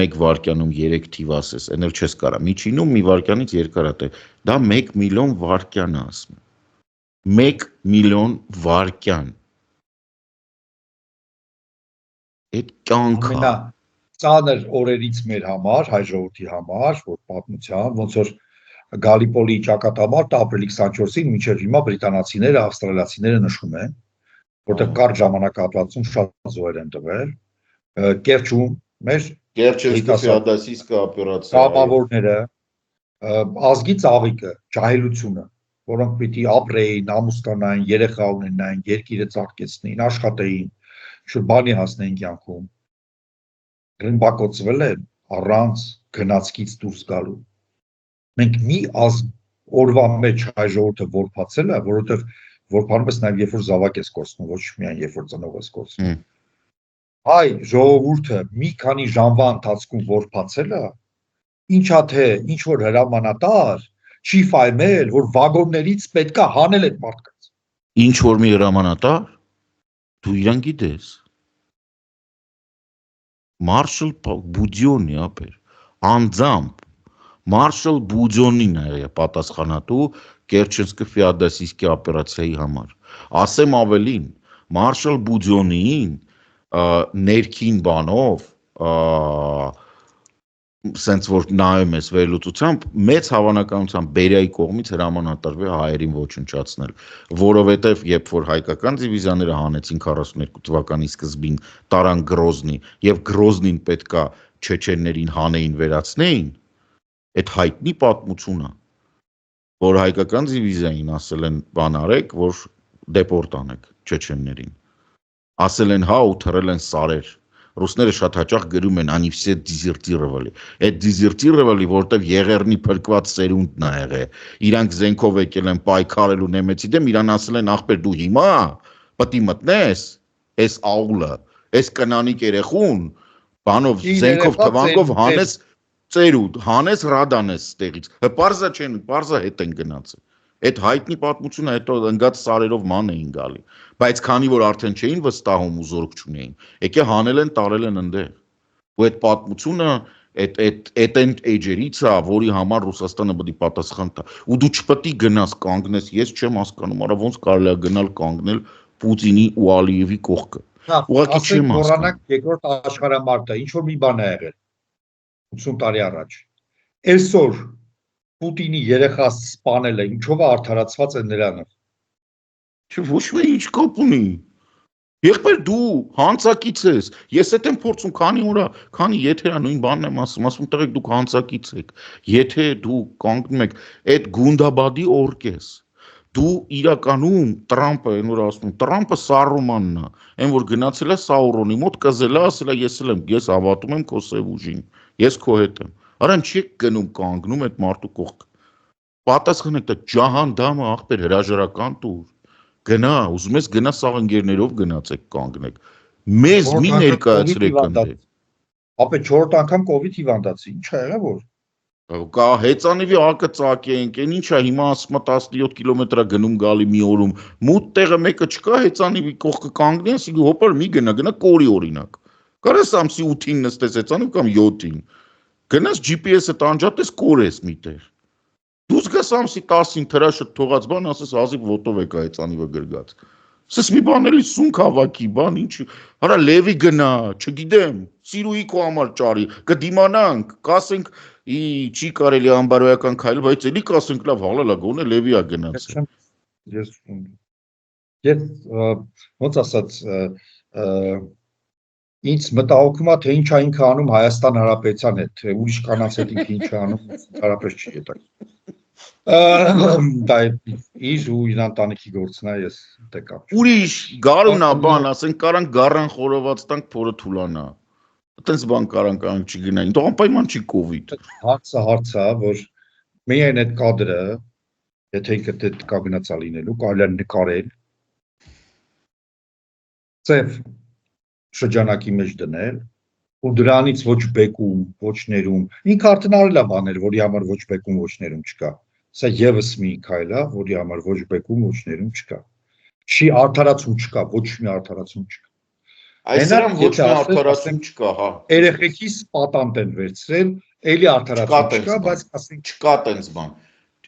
1 վայրկյանում 3 թիվ ասես, այն էլ չես կարա, միջինում մի վայրկյանից երկար է, դա 1 միլիոն վայրկյան է ասում։ 1 միլիոն վայրկյան։ Այդ կյանքը ծանր օրերից մեր համար, հայ ժողովրդի համար, որ պատմության, ոնց որ Գալիպոլի ճակատամարտը ապրիլի 24-ին մինչև հիմա բրիտանացիները, ավստրալիացիները նշում են, որտեղ կարճ ժամանակահատվածում շատ զոհեր են տվել, Կերչում մեր Կերչենսկի ֆեոդալիստական օպերացիա, կապավորները, ազգի ծաղիկը, ջահելությունը, որոնք պիտի ապրեին, ամուս կանային, երեխա ունենային, երկիրը ծաղկեցնեին, աշխատեին, ինչ-որ բանի հասնեին կյանքում, ռմբակոծվել են առանց գնացքից դուրս գալու։ Մենք մի օրվա մեջ հայ ժողովուրդը որբացել է, որովհետև որբանում ես նաև երբ որ զավակ ես կորցնում, ոչ միայն երբ որ ծնող ես կորցնում։ Հայ ժողովուրդը մի քանի ժամվա ընթացքում որբացել է, ինչա թե ինչ որ հրամանատար չի ֆայմել, որ վագոններից պետքա հանել այդ մարդկանց։ Ինչ որ մի հրամանատար, դու իրան գիտես։ Մարշալ Բուդյոնի ապեր, անձամբ Մարշալ Բուդյոնին է պատասխանատու Կերչենսկի ֆեոդալիստական օպերացիայի համար։ Ասեմ ավելին, Մարշալ Բուդյոնին ներքին բանով, սենց որ նայում ես վերլուծությամբ, մեծ հավանականությամբ Բերիայի կողմից հրամանատարվի հայերին ոչնչացնել, որովհետև երբ որ հայկական դիվիզիաները հանեցին 42 թվականի սկզբին տարան Գրոզնի եւ Գրոզնին պետքա չեչեններին հանեին վերացնեին, այդ հայտնի պատմությունը, որ հայկական դիվիզիային ասել են բան արեք, որ դեպորտ անեք չեչեններին։ Ասել են հա ու թռել են սարեր։ Ռուսները շատ հաճախ գրում են они все дезертировали։ Այդ դիզերտիրովալի, որտեվ Եղեռնի փրկված սերունդն ա եղել։ Իրանք զենքով եկել են պայքարելու նեմեցի դեմ, իրան ասել են ախպեր դու հիմա պետք է մտնես, այս աուլը, այս կնանիկ երեխուն, բանով զենքով թվանկով հանես ծերուդ, հանես ռադանես ստեղից։ Պարզա չեն, պարզա հետ են գնացել։ Այդ հայտնի պատմությունը հետո ընկած սարերով ման էին գալի, բայց քանի որ արդեն չէին վստահում ու զորք չունեին, եկե հանել են, տարել են ընդեղ։ Ու այդ պատմությունը այդ էջերից է, որի համար Ռուսաստանը պետք է պատասխան տա։ Ու դու չպետք է գնաս կանգնես, ես չեմ հասկանում, արա ոնց կարելի է գնալ կանգնել Պուտինի ու Ալիևի կողքը։ Ուղղակի չեմ հասկանում։ Երկրորդ աշխարհամարտը ինչ որ մի բան է եղել 80 տարի առաջ։ Այսօր Պուտինի երեխա սպանելը ինչով է արդարացված է նրանով։ Չէ, ոչ մի ինչ կապ ունի։ Եղբայր դու հանցակից ես։ Ես այդ եմ փորձում քանի օրա, քանի եթերա նույն բանն եմ ասում տղեկ դուք հանցակից եք։ Եթե դու կանգնում եք այդ Գունդաբադի օրկես, դու իրականում Տրամպը, այն որ ասում, Տրամպը Սարոմանն է, այն որ գնացել է Սաուրոնի մոտ կզել է, ասել է ես հավատում եմ քո սև ուժին, ես քո հետ եմ։ Արան չի գնում կանգնում այդ մարդու կողքը։ Պատասխանեք դա ջահանդամը ախպեր հրաժարական տուր։ Գնա, ուզում ես գնա սաղ ընկերներով գնացեք կանգնեք։ Մեզ մի ներկայացրեք ընդ։ Ապա 4 անգամ կոവിഡ് հիվանդացի, ինչ ա եղել որ։ Կա հեծանիվի ակը ծակենք, այն ինչա հիմա ասում 17 կիլոմետրա գնում գալի մի օրում։ Մութ տեղը մեկը չկա հեծանիվի կողքը կանգնի, ասի հոպար մի գնա կորի օրինակ։ Կարես ամսի 8-ին նստես հեծանիվ կամ 7-ին։ Գնաս GPS-ը տանջատես կորես միտեղ։ Դուս գաս ամսի 10-ին թրաշը թողած բան, ասես հազիվ ոտով եկա հեծանիվը գրգած։ Ասես մի բան էլի սունկ հավաքի, բան ինչ, հարա լևի գնա, չգիտեմ, սիրուի քո համար ճարի, կդիմանանք, կասենք չի կարելի անբարոյական քայլ, բայց էլի կասենք լավ հալալա գոնե լևի ա գնացել։ Ես ոնց ասած ինձ մտահոգում է թե ինչ է ինքը անում Հայաստան Հանրապետության հետ, թե ուրիշ կանանց հետ ինքը ինչ է անում, հարաբերս չի հետաքրքիր։ Դա իր ու իր ընտանիքի գործն է, ես դե կապ։ Ուրիշ գարունա բան, ասենք կարան գառան խորոված տանք փորը թուլանա։ Այտենց բան կարան չգնային, թող անպայման չի կոവിഡ്։ Հարցը, որ միայն այդ կադրը, եթե ինքը դե կանգնած է լինելու, կարելի է նկարել։ Ծև շրջանակի մեջ դնել ու դրանից ոչ բեկում, ոչ ներում։ Ինքը արդեն արել է բաներ, որի համար ոչ բեկում, ոչ ներում չկա։ Սա եւս մի քայլ է, որի համար ոչ բեկում, ոչ ներում չկա։ Չի արդարացում չկա, ոչ մի արդարացում չկա։ Այսրան ոչ մի արդարացում չկա, հա։ Երեխեքիս պատանտ են վերցրել, էլի արդարացում չկա, բայց ասենք չկա տենց բան։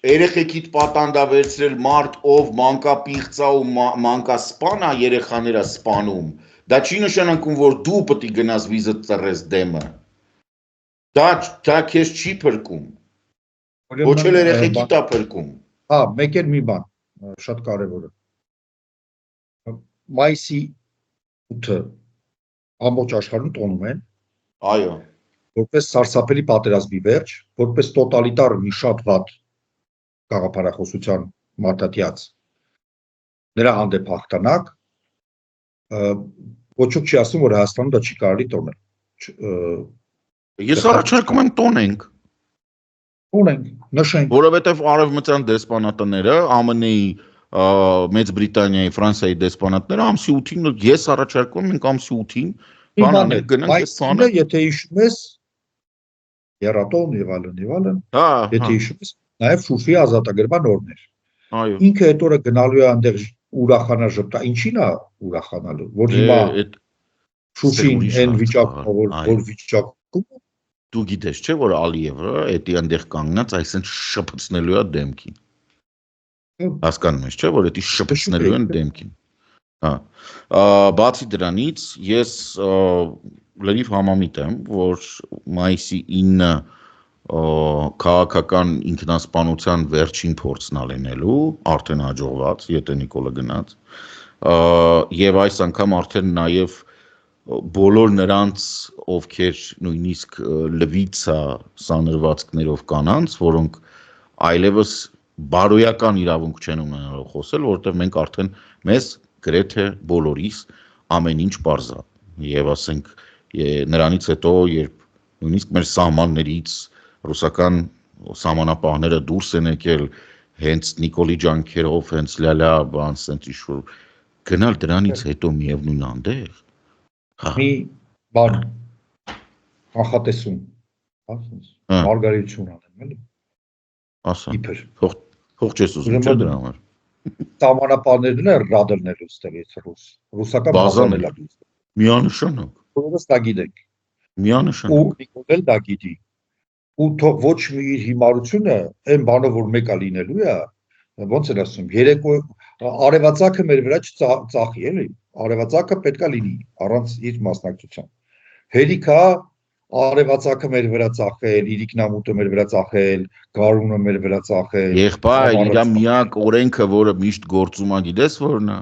Երեխեքիդ պատանդա վերցրել մարդ, ով մանկապիղծա ու մանկասպան է երեխաները սպանում։ Դա չի նշանակում, որ դու պետք է գնաս վիզը ծռես դեմը։ Դա քեզ չի փրկում։ Ոչ էլ երեխեքիդ է փրկում։ Հա, մեկ էլ մի բան, շատ կարևոր է։ Մայիսի 8-ը ամբողջ աշխարհում տոնում են։ Այո։ Որպես սարսափելի պատերազմի վերջ, որպես տոտալիտար մի շատ վատ գաղափարախոսության մարտադիաց նրա հանդեպ հաղթանակ ոչուկ չի ասում, որ Հայաստանում դա չի կարելի տոնել։ Ես առաջարկում եմ տոնենք, նշենք, որովհետև արևմտյան դեսպանատները, ԱՄՆ-ի, Մեծ Բրիտանիայի, Ֆրանսիայի դեսպանատները ամսի 8-ին, ես առաջարկում եմ ամսի 8-ին բանանենք գնանք այս բանը։ Եթե հիշում ես Երատոն եւ այլն, եթե հիշում ես, նաեւ Շուշիի ազատագրման օրն էր։ Այո։ Ինքը այդ օրը գնալու է այնտեղ ուրախանա ժպտա, ինչին է ուրախանալու, որ հիմա Շուշին այն վիճակում, որ վիճակում դու գիտես չէ որ Ալիևը էդի այնտեղ կանգնած այսինքն շփցնելու է դեմքին։ Հասկանում ես չէ որ էդի շփցնելու են դեմքին։ Հա։ Բացի դրանից ես լրիվ համամիտ եմ, որ մայիսի 9-ը քաղաքական ինքնասպանության վերջին փորձն ալենելու, արդեն հաջողված, եթե Նիկոլը գնաց, եւ այս անգամ արդեն նաեւ բոլոր նրանց, ովքեր նույնիսկ լվիցա սանրվածքներով կանանց, որոնք այլևս բարոյական իրավունք չեն ունենալու խոսել, որովհետև մենք արդեն մեզ գրեթե բոլորիս ամեն ինչ պարզ է։ Եվ ասենք նրանից հետո, երբ նույնիսկ մեր սահմաններից ռուսական սահմանապահները դուրս են եկել հենց Նիկոլի ջանքերով, հենց լալա բան, ասենց ինչ-որ գնալ դրանից հետո միևնույն այնտեղ։ Մի բան նախատեսում, ասես, մարգարեություն անեմ, էլի։ Ասա։ Իբր։ Փող չես ուզում չէ դրա համար։ Սահմանապահներն էլ ռադերնելու ստեղից ռուսական բազան էլ է։ Միանշանակ։ Բոլորս դա գիտենք։ Միանշանակ։ Ու Նիկոլն էլ դա գիտի։ Ու թող ոչ մի իր հիմարությունը այն բանով որ մեկա լինելու է, ոնց են ասում, երեկո արևածագը մեր վրա չծախի, էլի։ Արևածագը պետքա լինի առանց իր մասնակցության։ Հերիքա արևածագը մեր վրա ծախել, իրիկնամուտը մեր վրա ծախել, գարունը մեր վրա ծախել։ Եղբայր, իր միակ օրենքը, որը միշտ գործում է, գիտես որն է,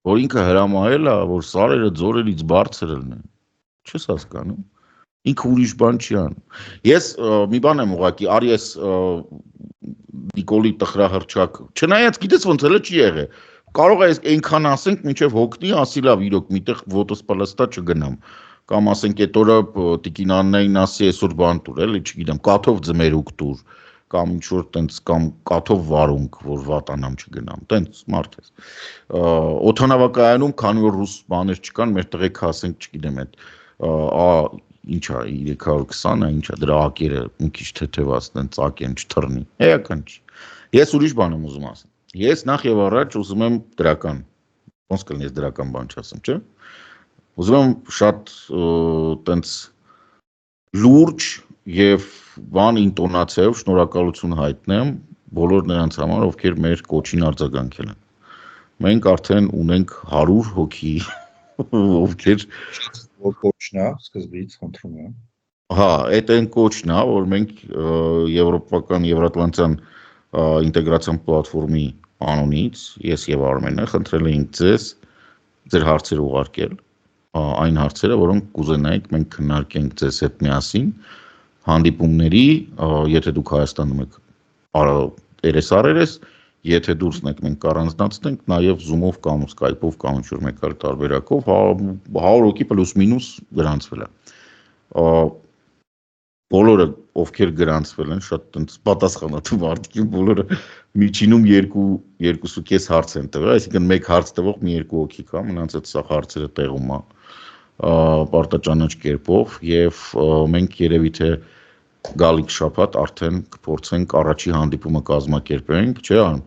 որ ինքը հրամայել է, որ սարերը ձորերից բարձր լինեն։ Չես հասկանում։ Ինքը ուրիշ բան չի անում։ Ես մի բան եմ ուղղակի, արի ես Նիկոլի տխրահռչակ, չնայած գիտես ոնց էլ չի եղել։ Կարող է այնքան ասենք, մինչև հոգնի, ասի լավ, իրոք միտեղ ոտոս պլստա չգնամ։ Կամ ասենք այդ օրը տիկին Աննային ասի այսօր բան տուր, էլի, չգիտեմ, կաթով ձմերուկ տուր, կամ ինչ-որ տենց, կամ կաթով վարունգ, որ վատանամ չգնամ, տենց մարդ ես։ Օդանավակայանում, քանի որ ռուս բաներ չկան, մեր տղեկը ասենք, չգիտեմ, այդ ինչ է 320-ը, ինչ է դրա ակերը մի քիչ թեթևաց, տենց ակեն չթռնի, էական չի։ Ես ուրիշ բան եմ ուզում ասեմ։ Ես նախ եւ առաջ ուզում եմ դրական, ոնց կլինի ես դրական բան չասեմ, չէ՞։ Ուզում եմ շատ տենց լուրջ եւ բան ինտոնացիայով շնորհակալություն հայտնեմ բոլոր նրանց համար, ովքեր մեր կոչին արձագանքել են։ Մենք արդեն ունենք 100 հոգի, ովքեր կոչն է, սկզբից խնդրում եմ։ Հա, այդ այն կոչն է, որ մենք եվրոպական Եվրատլանտյան ինտեգրացիոն պլատֆորմի անունից, ես եւ Արմենը խնդրել էինք ձեր հարցերը ուղարկել, այն հարցերը, որոնք կուզենայիք մենք քննարկենք ձեզ հետ միասին հանդիպումների, եթե դուք Հայաստանում եք երես, եթե դուրսն եք մենք կառանձնացնենք, նաև Zoom-ով կամ Skype-ով կամ ինչ-որ մեկ այլ տարբերակով 100 հոգի պլյուս մինուս գրանցվել է։ Բոլորը ովքեր գրանցվել են, շատ տենց պատասխանատու մարդիկ են, բոլորը միջինում 2.5 հարց են տվել, այսինքն մեկ հարց տվող մի 2 հոգի կա, մնաց այդ սա հարցերը տեղում է պարտաճանաչ կերպով եւ մենք երևի թե գալիք շաբաթ արդեն կփորձենք առաջի հանդիպումը կազմակերպենք, չէ՞ ան։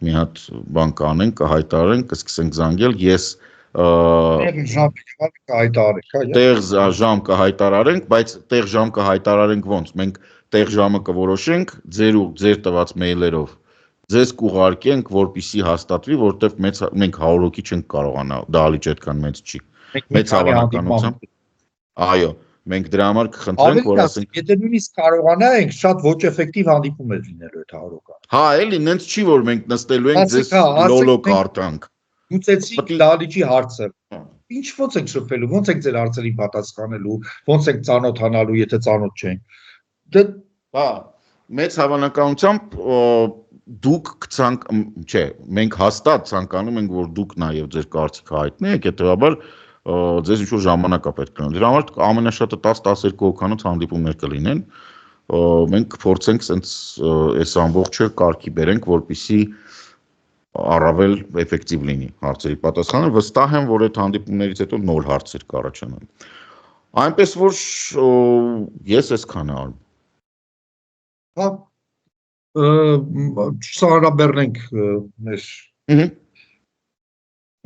Մի հատ բան կանենք, կհայտարարենք, կսկսենք զանգել, ես տեղ ժամ կհայտարարենք, բայց տեղ ժամ կհայտարարենք ոնց, մենք տեղ ժամը կորոշենք ձեր տված մեյլերով, ձեզ կուղարկենք, որպեսզի հաստատվի, որտեղ մենք 100 հոգի չենք կարողանա, դահլիճ այդքան մեծ չի, մեծ հավանականությամբ, այո, մենք դրա համար կխնդրենք, որ ասենք, եթե նույնիսկ կարողանայինք, շատ ոչ էֆեկտիվ հանդիպում է լինելու այդ 100 հոգի։ Հա, էլի, նենց չի, որ մենք նստելու ենք ձեզ լոլո կարդանք։ Լուծեցինք դահլիճի հարցը։ Ինչ ոնց ենք շփվելու, ոնց ենք ձեր հարցերին պատասխանելու, ոնց ենք ծանոթանալու, եթե ծանոթ չենք։ Հա, մեծ հավանականությամբ դուք չէ, մենք հաստատ ցանկանում ենք, որ դուք նաև ձեր կարծիքը հայտնեք, հետեւաբար ձեզ ինչ-որ ժամանակ է պետք լինել։ Դրա համար ամենաշատը 10-12 հոգանոց հանդիպումներ կլինեն։ Մենք կփորձենք սենց այս ամբողջը կարգի բերենք, որպեսզի առավել էֆեկտիվ լինի հարցերի պատասխանը, վստահ եմ, որ այդ հանդիպումներից հետո նոր հարցեր կառաջանան։ Այնպես որ ես այսքան եմ։ Հա, ցուցարաբեռնենք մեր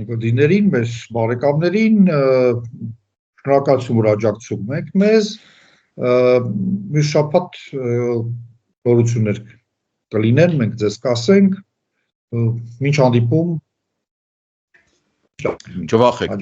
նկատիներին, մեր բարեկամներին, շնորհակալություն, որ աջակցում եք մեզ, մի շաբաթ նորություններ կլինեն, մենք ձեզ կասենք, մինչ հանդիպում, չվախեք,